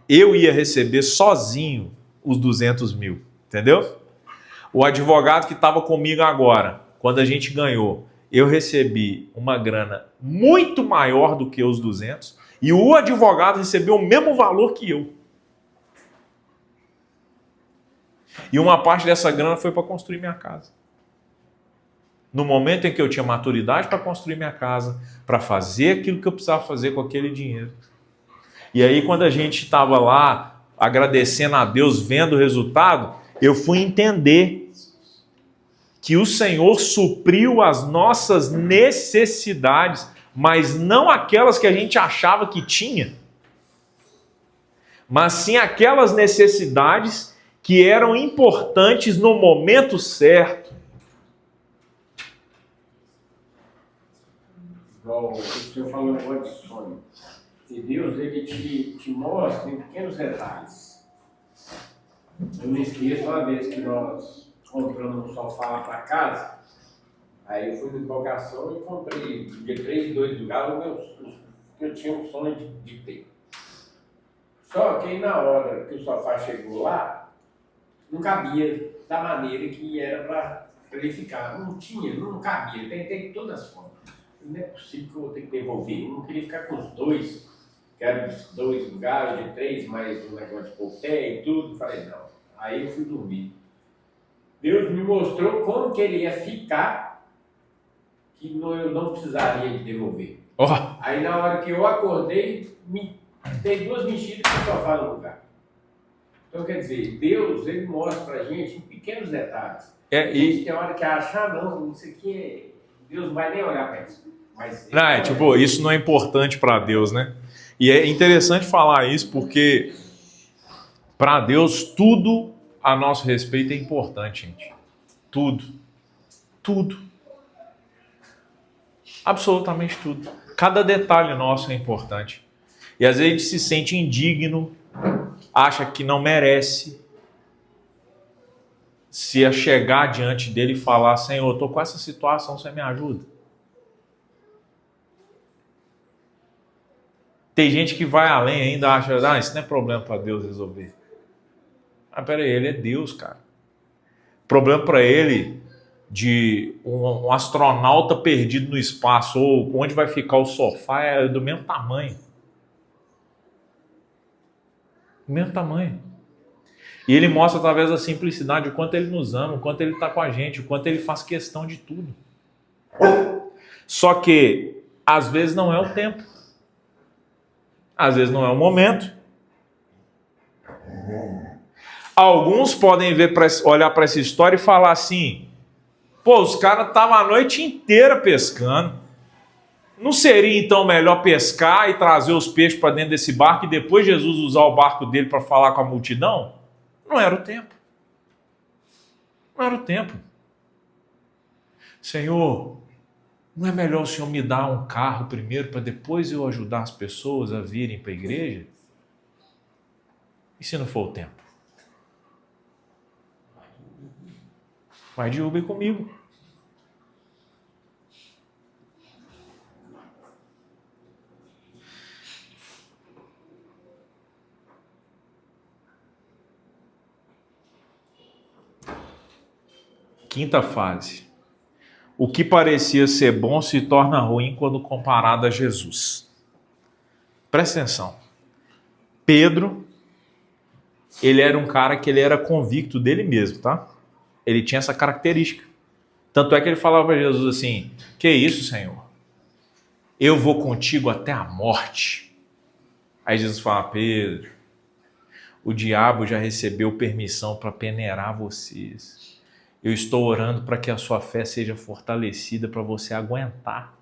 eu ia receber sozinho os 200 mil, entendeu? O advogado que estava comigo agora, quando a gente ganhou, eu recebi uma grana muito maior do que os 200 e o advogado recebeu o mesmo valor que eu. E uma parte dessa grana foi para construir minha casa. No momento em que eu tinha maturidade para construir minha casa, para fazer aquilo que eu precisava fazer com aquele dinheiro. E aí, quando a gente estava lá, agradecendo a Deus, vendo o resultado, eu fui entender que o Senhor supriu as nossas necessidades, mas não aquelas que a gente achava que tinha, mas sim aquelas necessidades que eram importantes no momento certo. Igual o senhor falou agora de sonho. E Deus, ele te mostra em pequenos detalhes. Eu não esqueço uma vez que nós compramos um sofá lá para casa. Aí eu fui na empolgação e comprei, dia 3 de 2 do galo, eu tinha um sonho de ter. Só que aí na hora que o sofá chegou lá, não cabia da maneira que era para ele ficar. Não cabia, eu tentei de todas as formas. Não é possível que eu vou ter que devolver. Eu não queria ficar com os dois, que eram os 2 lugares, de 3, mais um negócio de pé e tudo. Falei, não. Aí eu fui dormir. Deus me mostrou como que ele ia ficar, que eu não precisaria de devolver. Oh. Aí na hora que eu acordei, dei 2 mexidas que o sofá no lugar. Então quer dizer, Deus, ele mostra pra gente em pequenos detalhes. A gente tem hora que acha, não, isso aqui, Deus não vai nem olhar para isso. Mas não, isso não é importante para Deus, né? E é interessante falar isso porque para Deus tudo a nosso respeito é importante, gente. Tudo. Tudo. Absolutamente tudo. Cada detalhe nosso é importante. E às vezes a gente se sente indigno, acha que não merece se chegar diante dele e falar, Senhor, eu estou com essa situação, você me ajuda? Tem gente que vai além ainda, acha, isso não é problema para Deus resolver. Mas peraí, ele é Deus, cara. Problema para ele de um astronauta perdido no espaço, ou onde vai ficar o sofá, é do mesmo tamanho. Do mesmo tamanho. E ele mostra através da simplicidade o quanto ele nos ama, o quanto ele está com a gente, o quanto ele faz questão de tudo. Só que, às vezes, não é o tempo. Às vezes não é o momento. Alguns podem olhar para essa história e falar assim, pô, os caras estavam a noite inteira pescando. Não seria então melhor pescar e trazer os peixes para dentro desse barco e depois Jesus usar o barco dele para falar com a multidão? Não era o tempo. Não era o tempo. Senhor, não é melhor o Senhor me dar um carro primeiro para depois eu ajudar as pessoas a virem para a igreja? E se não for o tempo? Vai de Uber comigo. Quinta fase. O que parecia ser bom se torna ruim quando comparado a Jesus. Presta atenção. Pedro, ele era um cara que ele era convicto dele mesmo, tá? Ele tinha essa característica. Tanto é que ele falava para Jesus assim, que isso, Senhor? Eu vou contigo até a morte. Aí Jesus fala, Pedro, o diabo já recebeu permissão para peneirar vocês. Eu estou orando para que a sua fé seja fortalecida para você aguentar.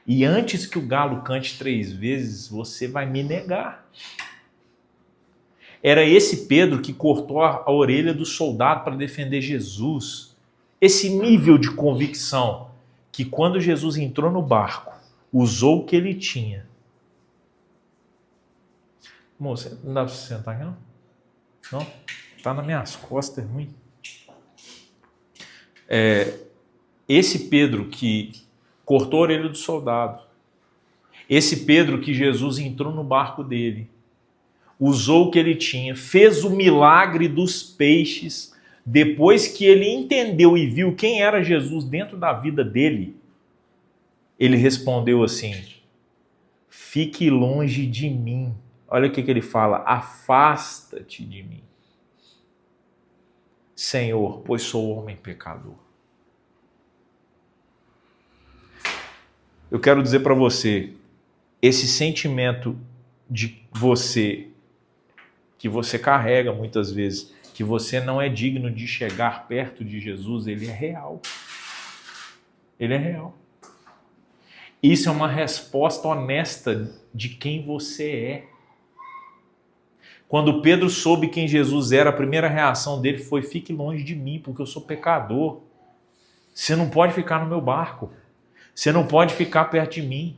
E antes que o galo cante 3 vezes, você vai me negar. Era esse Pedro que cortou a orelha do soldado para defender Jesus. Esse nível de convicção que quando Jesus entrou no barco, usou o que ele tinha. Moça, não dá para você sentar aqui não? Não? Tá nas minhas costas, é ruim. Esse Pedro que cortou a orelha do soldado, esse Pedro que Jesus entrou no barco dele, usou o que ele tinha, fez o milagre dos peixes, depois que ele entendeu e viu quem era Jesus dentro da vida dele, ele respondeu assim, fique longe de mim. Olha o que ele fala, afasta-te de mim, Senhor, pois sou homem pecador. Eu quero dizer para você, esse sentimento de você, que você carrega muitas vezes, que você não é digno de chegar perto de Jesus, ele é real. Ele é real. Isso é uma resposta honesta de quem você é. Quando Pedro soube quem Jesus era, a primeira reação dele foi, fique longe de mim, porque eu sou pecador. Você não pode ficar no meu barco. Você não pode ficar perto de mim.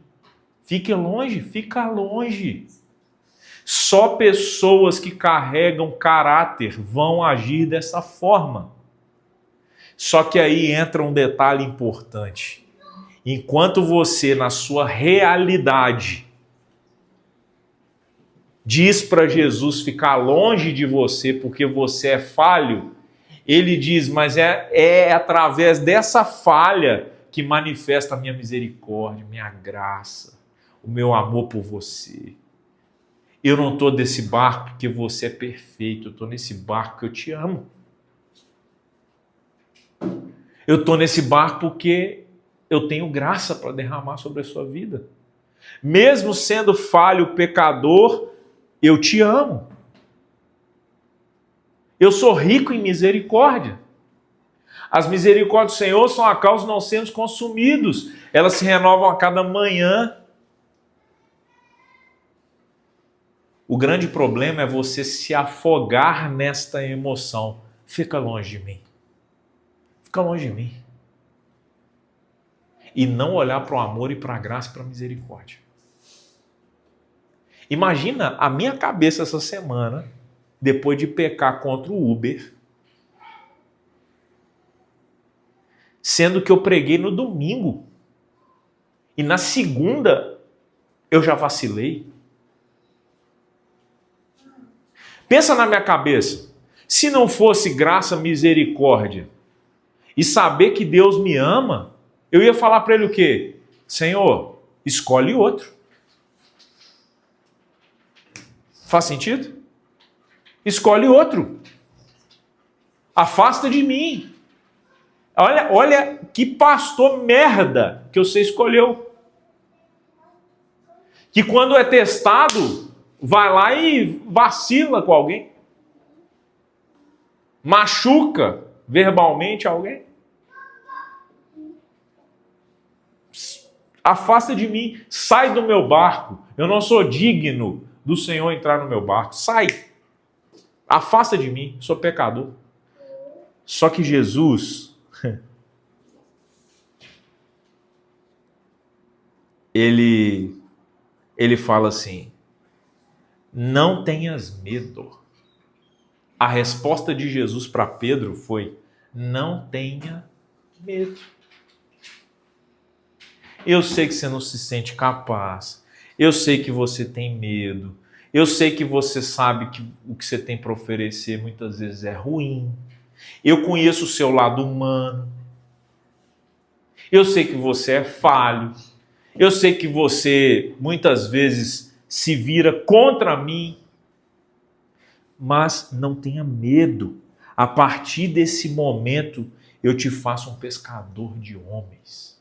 Fique longe, fica longe. Só pessoas que carregam caráter vão agir dessa forma. Só que aí entra um detalhe importante. Enquanto você, na sua realidade, diz para Jesus ficar longe de você porque você é falho, ele diz, mas é através dessa falha que manifesta a minha misericórdia, minha graça, o meu amor por você. Eu não estou nesse barco porque você é perfeito, eu estou nesse barco porque eu te amo. Eu estou nesse barco porque eu tenho graça para derramar sobre a sua vida. Mesmo sendo falho, pecador, eu te amo. Eu sou rico em misericórdia. As misericórdias do Senhor são a causa de não sermos consumidos. Elas se renovam a cada manhã. O grande problema é você se afogar nesta emoção. Fica longe de mim. Fica longe de mim. E não olhar para o amor e para a graça e para a misericórdia. Imagina a minha cabeça essa semana, depois de pecar contra o Uber, sendo que eu preguei no domingo. E na segunda eu já vacilei. Pensa na minha cabeça. Se não fosse graça, misericórdia e saber que Deus me ama, eu ia falar para ele o quê? Senhor, escolhe outro. Faz sentido? Escolhe outro. Afasta de mim. Olha que pastor merda que você escolheu. Que quando é testado, vai lá e vacila com alguém. Machuca verbalmente alguém. Afasta de mim. Sai do meu barco. Eu não sou digno do Senhor entrar no meu barco. Sai. Afasta de mim. Sou pecador. Só que Jesus, ele fala assim, não tenhas medo. A resposta de Jesus para Pedro foi, não tenha medo. Eu sei que você não se sente capaz. Eu sei que você tem medo. Eu sei que você sabe que o que você tem para oferecer muitas vezes é ruim. Eu conheço o seu lado humano. Eu sei que você é falho. Eu sei que você muitas vezes se vira contra mim. Mas não tenha medo. A partir desse momento, eu te faço um pescador de homens.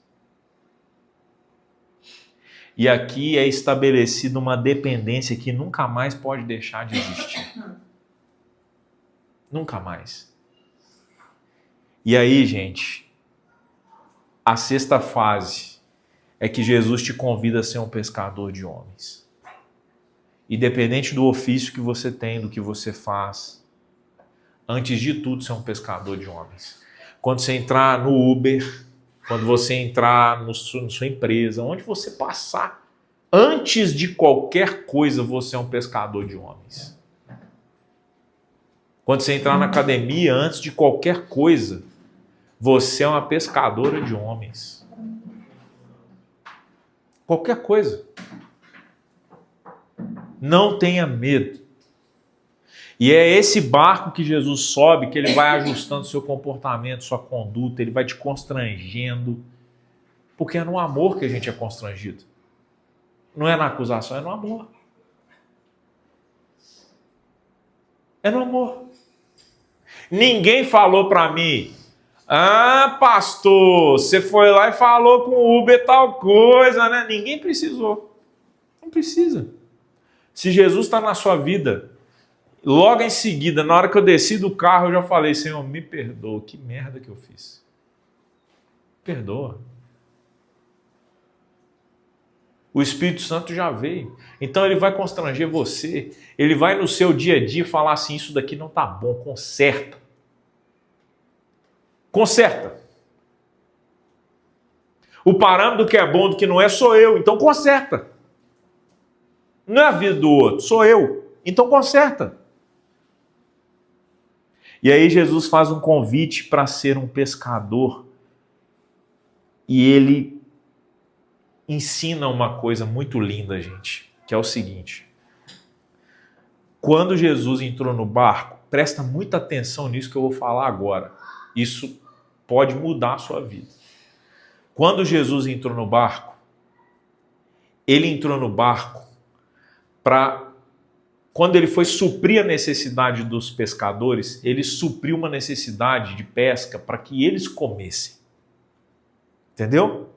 E aqui é estabelecida uma dependência que nunca mais pode deixar de existir. Nunca mais. E aí, gente, a sexta fase é que Jesus te convida a ser um pescador de homens. Independente do ofício que você tem, do que você faz, antes de tudo, ser um pescador de homens. Quando você entrar no Uber, quando você entrar na sua empresa, onde você passar, antes de qualquer coisa, você é um pescador de homens. Quando você entrar na academia, antes de qualquer coisa, você é uma pescadora de homens. Qualquer coisa. Não tenha medo. E é esse barco que Jesus sobe, que ele vai ajustando seu comportamento, sua conduta, ele vai te constrangendo. Porque é no amor que a gente é constrangido. Não é na acusação, é no amor. É no amor. Ninguém falou para mim, pastor, você foi lá e falou com o Uber tal coisa, né? Ninguém precisou. Não precisa. Se Jesus está na sua vida, logo em seguida, na hora que eu desci do carro, eu já falei, Senhor, me perdoa, que merda que eu fiz. Perdoa. O Espírito Santo já veio. Então ele vai constranger você. Ele vai no seu dia a dia falar assim, isso daqui não está bom, conserta. Conserta. O parâmetro do que é bom, do que não é, sou eu. Então conserta. Não é a vida do outro, sou eu. Então conserta. E aí Jesus faz um convite para ser um pescador. E ele ensina uma coisa muito linda, gente, que é o seguinte. Quando Jesus entrou no barco, presta muita atenção nisso que eu vou falar agora. Isso pode mudar a sua vida. Quando Jesus entrou no barco, ele entrou no barco para... Quando ele foi suprir a necessidade dos pescadores, ele supriu uma necessidade de pesca para que eles comessem. Entendeu?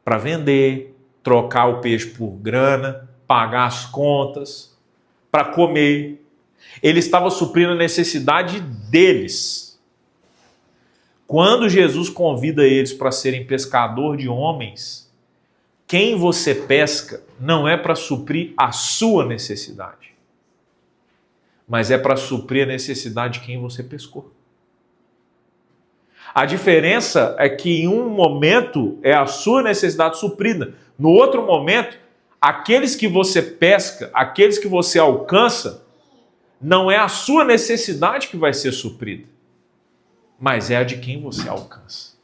Para vender, trocar o peixe por grana, pagar as contas, para comer. Ele estava suprindo a necessidade deles. Quando Jesus convida eles para serem pescador de homens, quem você pesca não é para suprir a sua necessidade, mas é para suprir a necessidade de quem você pescou. A diferença é que em um momento é a sua necessidade suprida, no outro momento, aqueles que você pesca, aqueles que você alcança, não é a sua necessidade que vai ser suprida, mas é a de quem você alcança.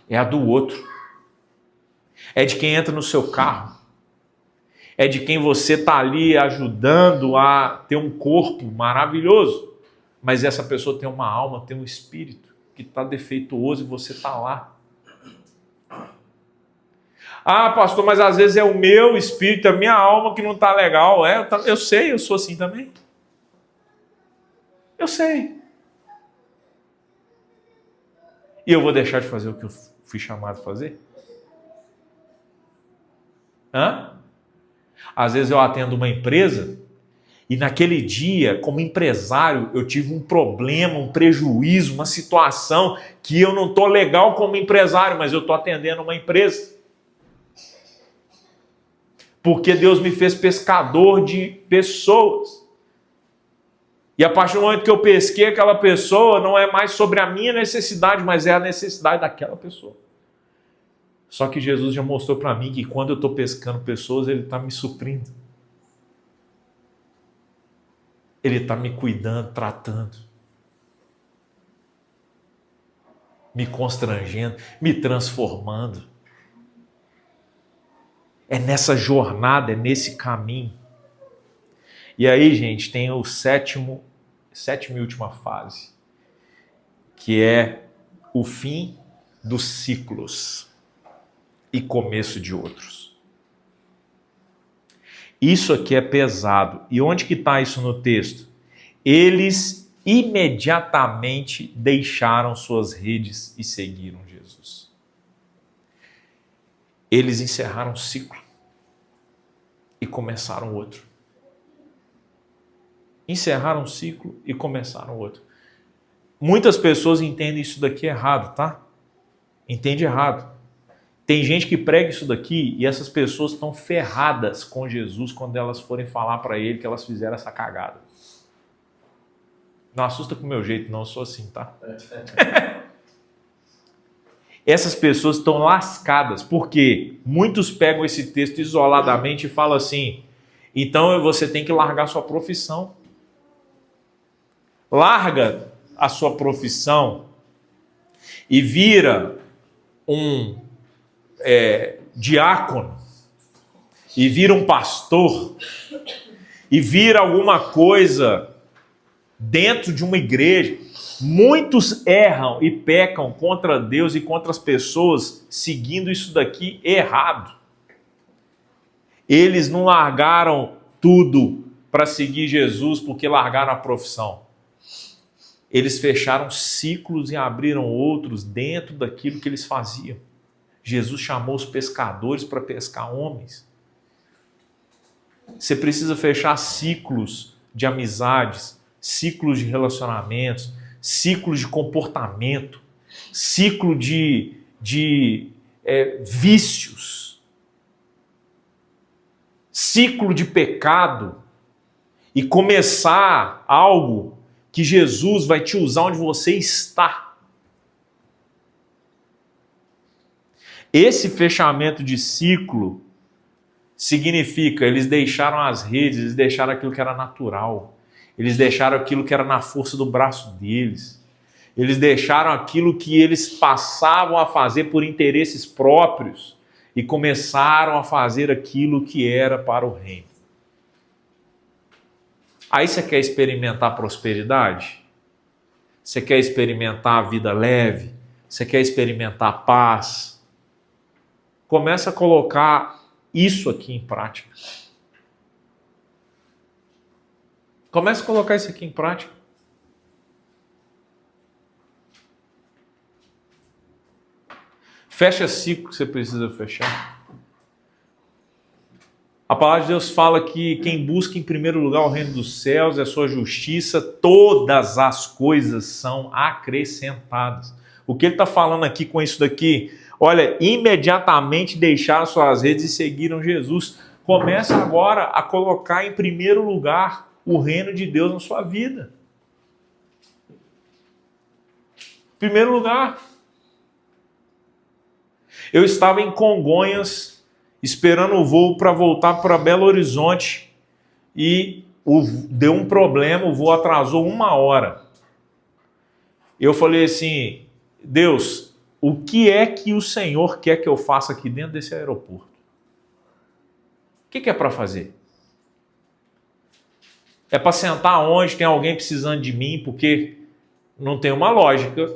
É a do outro. É de quem entra no seu carro. É de quem você está ali ajudando a ter um corpo maravilhoso. Mas essa pessoa tem uma alma, tem um espírito que está defeituoso e você está lá. Ah, pastor, mas às vezes é o meu espírito, a minha alma que não está legal. Eu sei, eu sou assim também. Eu sei. E eu vou deixar de fazer o que eu fui chamado a fazer? Às vezes eu atendo uma empresa e naquele dia, como empresário, eu tive um problema, um prejuízo, uma situação que eu não estou legal como empresário, mas eu estou atendendo uma empresa. Porque Deus me fez pescador de pessoas. E a partir do momento que eu pesquei aquela pessoa, não é mais sobre a minha necessidade, mas é a necessidade daquela pessoa. Só que Jesus já mostrou para mim que quando eu estou pescando pessoas, Ele está me suprindo. Ele está me cuidando, tratando. Me constrangendo, me transformando. É nessa jornada, é nesse caminho. E aí, gente, tem o sétima e última fase, que é o fim dos ciclos e começo de outros. Isso aqui é pesado. E onde que está isso no texto? Eles imediatamente deixaram suas redes e seguiram Jesus. Eles encerraram um ciclo e começaram outro. Encerraram um ciclo e começaram outro. Muitas pessoas entendem isso daqui errado, tá? Entende errado. Tem gente que prega isso daqui e essas pessoas estão ferradas com Jesus quando elas forem falar para ele que elas fizeram essa cagada. Não assusta com o meu jeito, não, eu sou assim, tá? Essas pessoas estão lascadas, porque muitos pegam esse texto isoladamente e falam assim, então você tem que largar sua profissão. Larga a sua profissão e vira um diácono, e vira um pastor, e vira alguma coisa dentro de uma igreja. Muitos erram e pecam contra Deus e contra as pessoas seguindo isso daqui errado. Eles não largaram tudo para seguir Jesus porque largaram a profissão. Eles fecharam ciclos e abriram outros dentro daquilo que eles faziam. Jesus chamou os pescadores para pescar homens. Você precisa fechar ciclos de amizades, ciclos de relacionamentos, ciclos de comportamento, ciclo de vícios, ciclo de pecado e começar algo que Jesus vai te usar onde você está. Esse fechamento de ciclo significa, eles deixaram as redes, eles deixaram aquilo que era natural, eles deixaram aquilo que era na força do braço deles, eles deixaram aquilo que eles passavam a fazer por interesses próprios e começaram a fazer aquilo que era para o reino. Aí você quer experimentar prosperidade? Você quer experimentar a vida leve? Você quer experimentar paz? Começa a colocar isso aqui em prática. Começa a colocar isso aqui em prática. Fecha ciclo que você precisa fechar. A palavra de Deus fala que quem busca em primeiro lugar o reino dos céus e a sua justiça, todas as coisas são acrescentadas. O que ele está falando aqui com isso daqui? Olha, imediatamente deixaram suas redes e seguiram Jesus. Começa agora a colocar em primeiro lugar o reino de Deus na sua vida. Primeiro lugar. Eu estava em Congonhas, esperando o voo para voltar para Belo Horizonte e deu um problema, o voo atrasou 1 hora. Eu falei assim, Deus, o que é que o Senhor quer que eu faça aqui dentro desse aeroporto? O que é para fazer? É para sentar onde tem alguém precisando de mim, porque não tem uma lógica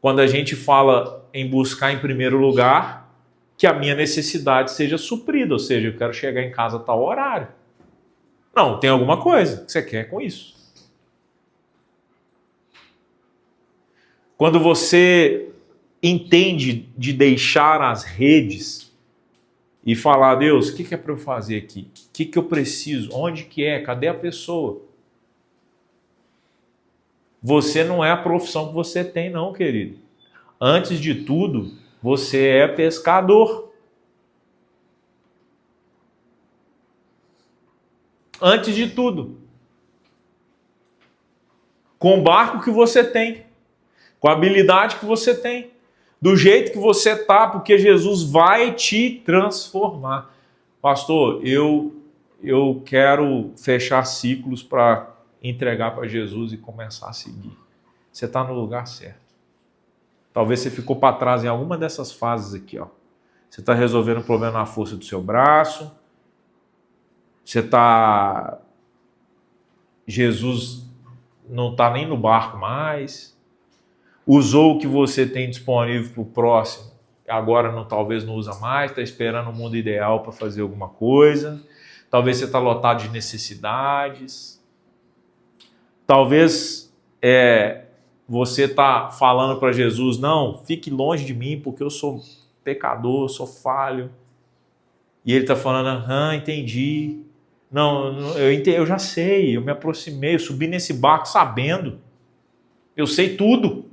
quando a gente fala em buscar em primeiro lugar que a minha necessidade seja suprida, ou seja, eu quero chegar em casa a tal horário. Não, tem alguma coisa que você quer com isso. Quando você entende de deixar as redes e falar, Deus, o que é para eu fazer aqui? O que eu preciso? Onde que é? Cadê a pessoa? Você não é a profissão que você tem, não, querido. Antes de tudo, você é pescador. Antes de tudo. Com o barco que você tem, com a habilidade que você tem, do jeito que você está, porque Jesus vai te transformar. Pastor, eu quero fechar ciclos para entregar para Jesus e começar a seguir. Você está no lugar certo. Talvez você ficou para trás em alguma dessas fases aqui, ó. Você está resolvendo o problema na força do seu braço. Você está... Jesus não está nem no barco mais. Usou o que você tem disponível para o próximo. Agora talvez não usa mais. Está esperando o mundo ideal para fazer alguma coisa. Talvez você está lotado de necessidades. Talvez você está falando para Jesus, não, fique longe de mim porque eu sou pecador, sou falho. E ele está falando, entendi. Não, eu já sei, eu me aproximei, eu subi nesse barco sabendo. Eu sei tudo.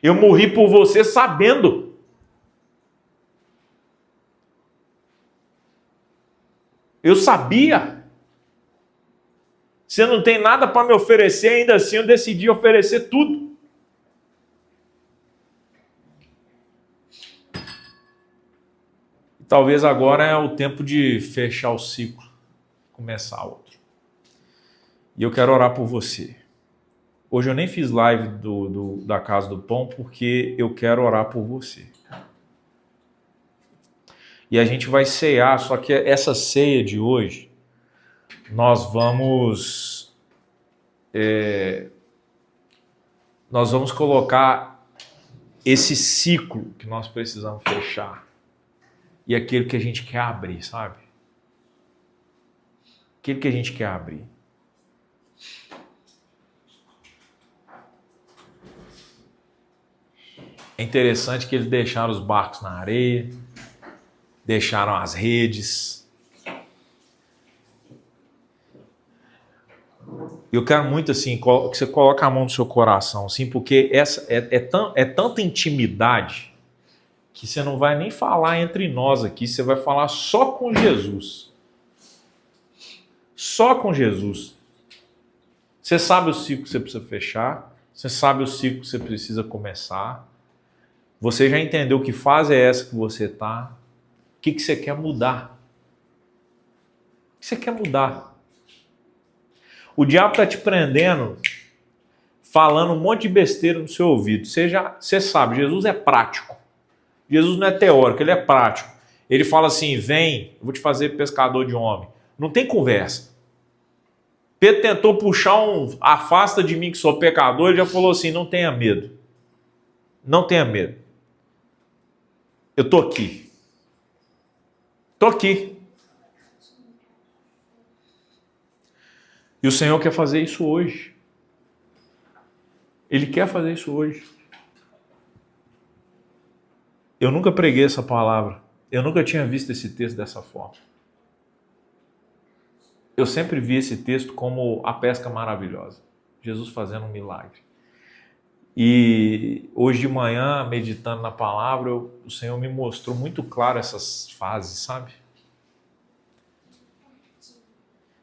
Eu morri por você sabendo. Eu sabia. Você não tem nada para me oferecer, ainda assim eu decidi oferecer tudo. E talvez agora é o tempo de fechar o ciclo, começar outro. E eu quero orar por você. Hoje eu nem fiz live da Casa do Pão porque eu quero orar por você. E a gente vai cear, só que essa ceia de hoje, nós vamos colocar esse ciclo que nós precisamos fechar e aquele que a gente quer abrir, sabe? Aquele que a gente quer abrir. É interessante que eles deixaram os barcos na areia, deixaram as redes. Eu quero muito assim que você coloque a mão no seu coração, assim, porque essa é tanta intimidade que você não vai nem falar entre nós aqui, você vai falar só com Jesus. Só com Jesus. Você sabe o ciclo que você precisa fechar, você sabe o ciclo que você precisa começar. Você já entendeu que fase é essa que você está? O que você quer mudar? O que você quer mudar? O diabo está te prendendo, falando um monte de besteira no seu ouvido. Você sabe, Jesus é prático. Jesus não é teórico, ele é prático. Ele fala assim, vem, eu vou te fazer pescador de homem. Não tem conversa. Pedro tentou puxar afasta de mim que sou pecador, ele já falou assim, não tenha medo. Não tenha medo. Eu estou aqui. Estou aqui. E o Senhor quer fazer isso hoje. Ele quer fazer isso hoje. Eu nunca preguei essa palavra. Eu nunca tinha visto esse texto dessa forma. Eu sempre vi esse texto como a pesca maravilhosa. Jesus fazendo um milagre. E hoje de manhã, meditando na palavra, o Senhor me mostrou muito claro essas fases, sabe?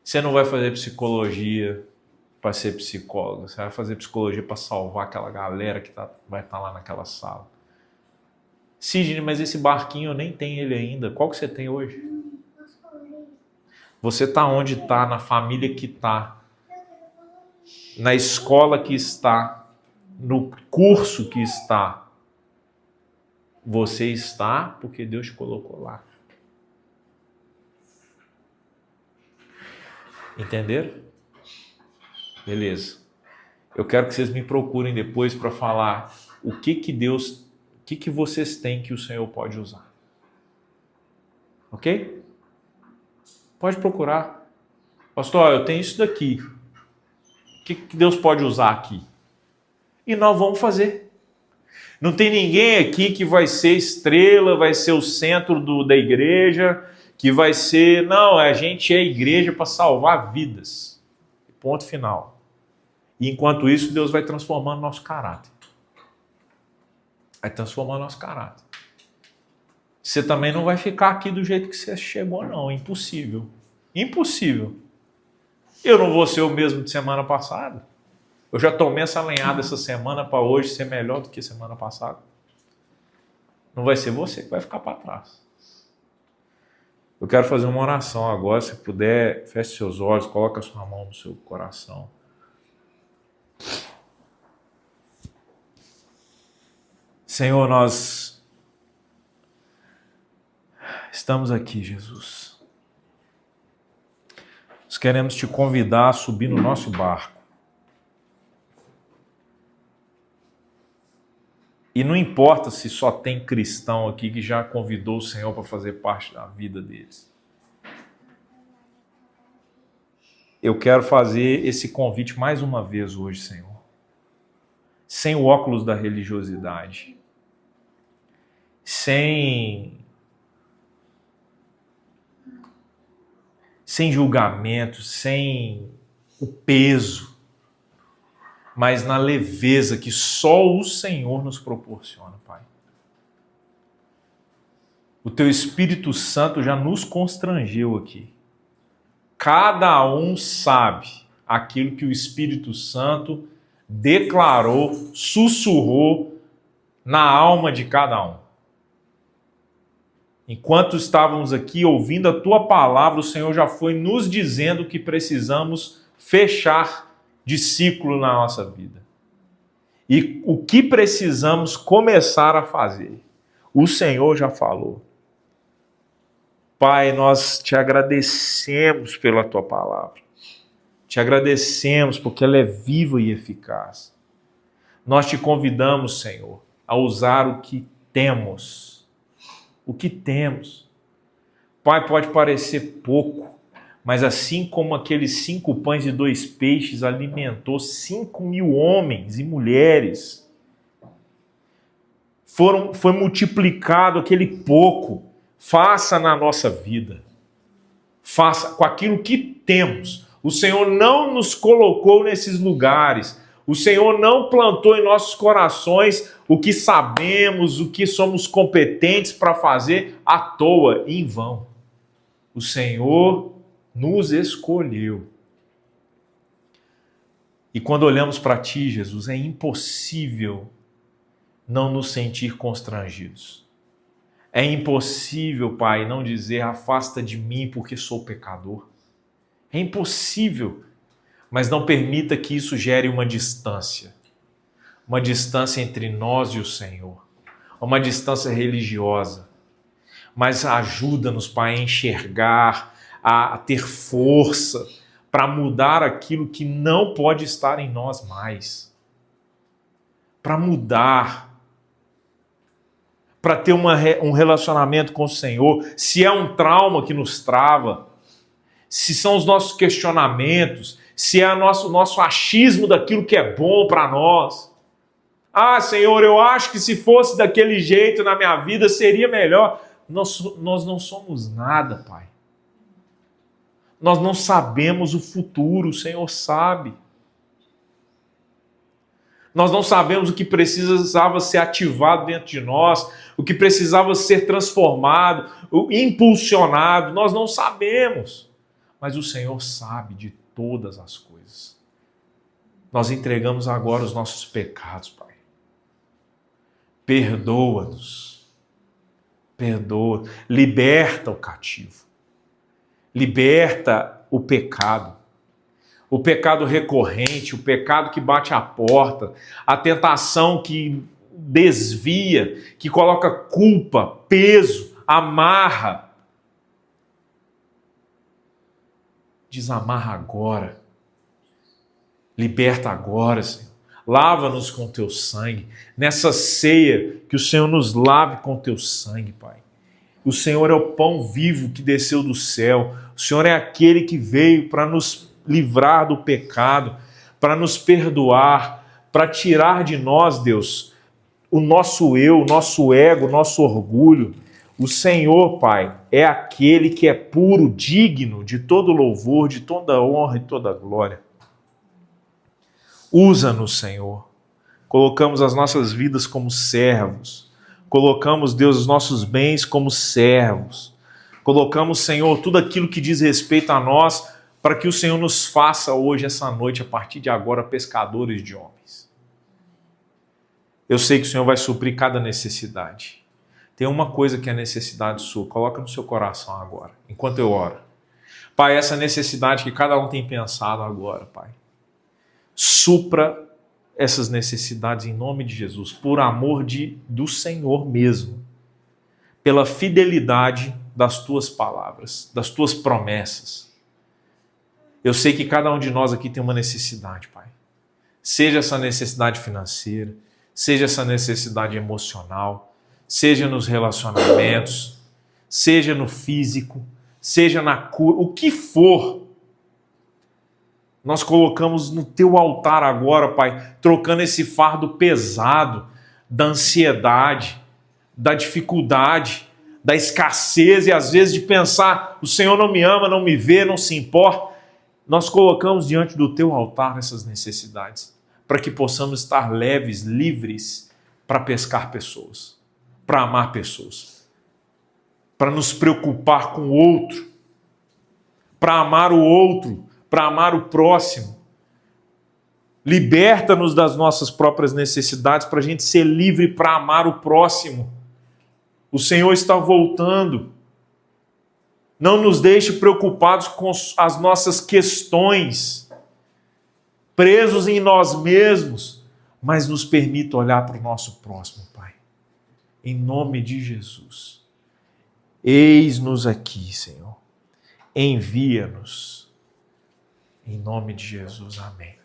Você não vai fazer psicologia para ser psicólogo. Você vai fazer psicologia para salvar aquela galera que vai estar lá naquela sala. Sidney, mas esse barquinho eu nem tenho ele ainda. Qual que você tem hoje? Você está onde está, na família que está, na escola que está, no curso que está. Você está porque Deus te colocou lá. Entenderam? Beleza. Eu quero que vocês me procurem depois para falar o que vocês têm que o Senhor pode usar. Ok? Pode procurar. Pastor, eu tenho isso daqui. O que Deus pode usar aqui? E nós vamos fazer. Não tem ninguém aqui que vai ser estrela, vai ser o centro da igreja, que vai ser... Não, a gente é igreja para salvar vidas. Ponto final. E enquanto isso, Deus vai transformando nosso caráter. Vai transformando nosso caráter. Você também não vai ficar aqui do jeito que você chegou, não. Impossível. Impossível. Eu não vou ser o mesmo de semana passada. Eu já tomei essa lenhada essa semana para hoje ser melhor do que semana passada. Não vai ser você que vai ficar para trás. Eu quero fazer uma oração agora. Se puder, feche seus olhos, coloque a sua mão no seu coração. Senhor, nós estamos aqui, Jesus. Nós queremos te convidar a subir no nosso barco. E não importa se só tem cristão aqui que já convidou o Senhor para fazer parte da vida deles. Eu quero fazer esse convite mais uma vez hoje, Senhor. Sem o óculos da religiosidade. Sem julgamento, sem o peso, mas na leveza que só o Senhor nos proporciona, Pai. O Teu Espírito Santo já nos constrangeu aqui. Cada um sabe aquilo que o Espírito Santo declarou, sussurrou na alma de cada um. Enquanto estávamos aqui ouvindo a Tua palavra, o Senhor já foi nos dizendo que precisamos fechar de ciclo na nossa vida. E o que precisamos começar a fazer. O Senhor já falou. Pai, nós te agradecemos pela Tua palavra. Te agradecemos porque ela é viva e eficaz. Nós te convidamos, Senhor, a usar o que temos. O que temos. Pai, pode parecer pouco, mas assim como aqueles 5 pães e 2 peixes alimentou 5.000 homens e mulheres, foi multiplicado aquele pouco. Faça na nossa vida. Faça com aquilo que temos. O Senhor não nos colocou nesses lugares. O Senhor não plantou em nossos corações o que sabemos, o que somos competentes para fazer à toa, em vão. O Senhor nos escolheu. E quando olhamos para Ti, Jesus, é impossível não nos sentir constrangidos. É impossível, Pai, não dizer afasta de mim porque sou pecador. É impossível, mas não permita que isso gere uma distância entre nós e o Senhor, uma distância religiosa. Mas ajuda-nos, Pai, a enxergar, a ter força para mudar aquilo que não pode estar em nós mais. Para mudar, para ter um relacionamento com o Senhor. Se é um trauma que nos trava, se são os nossos questionamentos, se é o nosso achismo daquilo que é bom para nós. Ah, Senhor, eu acho que se fosse daquele jeito na minha vida seria melhor. Nós não somos nada, Pai. Nós não sabemos o futuro, o Senhor sabe. Nós não sabemos o que precisava ser ativado dentro de nós, o que precisava ser transformado, impulsionado. Nós não sabemos, mas o Senhor sabe de todas as coisas. Nós entregamos agora os nossos pecados, Pai. Perdoa-nos. Perdoa, liberta o cativo, liberta o pecado recorrente, o pecado que bate à porta, a tentação que desvia, que coloca culpa, peso, amarra. Desamarra agora, liberta agora, Senhor. Lava-nos com teu sangue. Nessa ceia, que o Senhor nos lave com teu sangue, Pai. O Senhor é o pão vivo que desceu do céu. O Senhor é aquele que veio para nos livrar do pecado, para nos perdoar, para tirar de nós, Deus, o nosso eu, o nosso ego, o nosso orgulho. O Senhor, Pai, é aquele que é puro, digno de todo louvor, de toda honra e toda glória. Usa-nos, Senhor. Colocamos as nossas vidas como servos. Colocamos, Deus, os nossos bens como servos. Colocamos, Senhor, tudo aquilo que diz respeito a nós, para que o Senhor nos faça hoje, essa noite, a partir de agora, pescadores de homens. Eu sei que o Senhor vai suprir cada necessidade. Tem uma coisa que é necessidade sua, coloca no seu coração agora, enquanto eu oro. Pai, essa necessidade que cada um tem pensado agora, Pai. Supra essas necessidades em nome de Jesus, por amor do Senhor mesmo, pela fidelidade das tuas palavras, das tuas promessas. Eu sei que cada um de nós aqui tem uma necessidade, Pai. Seja essa necessidade financeira, seja essa necessidade emocional, seja nos relacionamentos, seja no físico, seja na cura, o que for. Nós colocamos no teu altar agora, Pai, trocando esse fardo pesado da ansiedade, da dificuldade, da escassez e às vezes de pensar, o Senhor não me ama, não me vê, não se importa. Nós colocamos diante do teu altar essas necessidades, para que possamos estar leves, livres, para pescar pessoas, para amar pessoas, para nos preocupar com o outro, para amar o outro, para amar o próximo. Liberta-nos das nossas próprias necessidades para a gente ser livre para amar o próximo. O Senhor está voltando. Não nos deixe preocupados com as nossas questões, presos em nós mesmos, mas nos permita olhar para o nosso próximo, Pai. Em nome de Jesus. Eis-nos aqui, Senhor. Envia-nos. Em nome de Jesus, amém.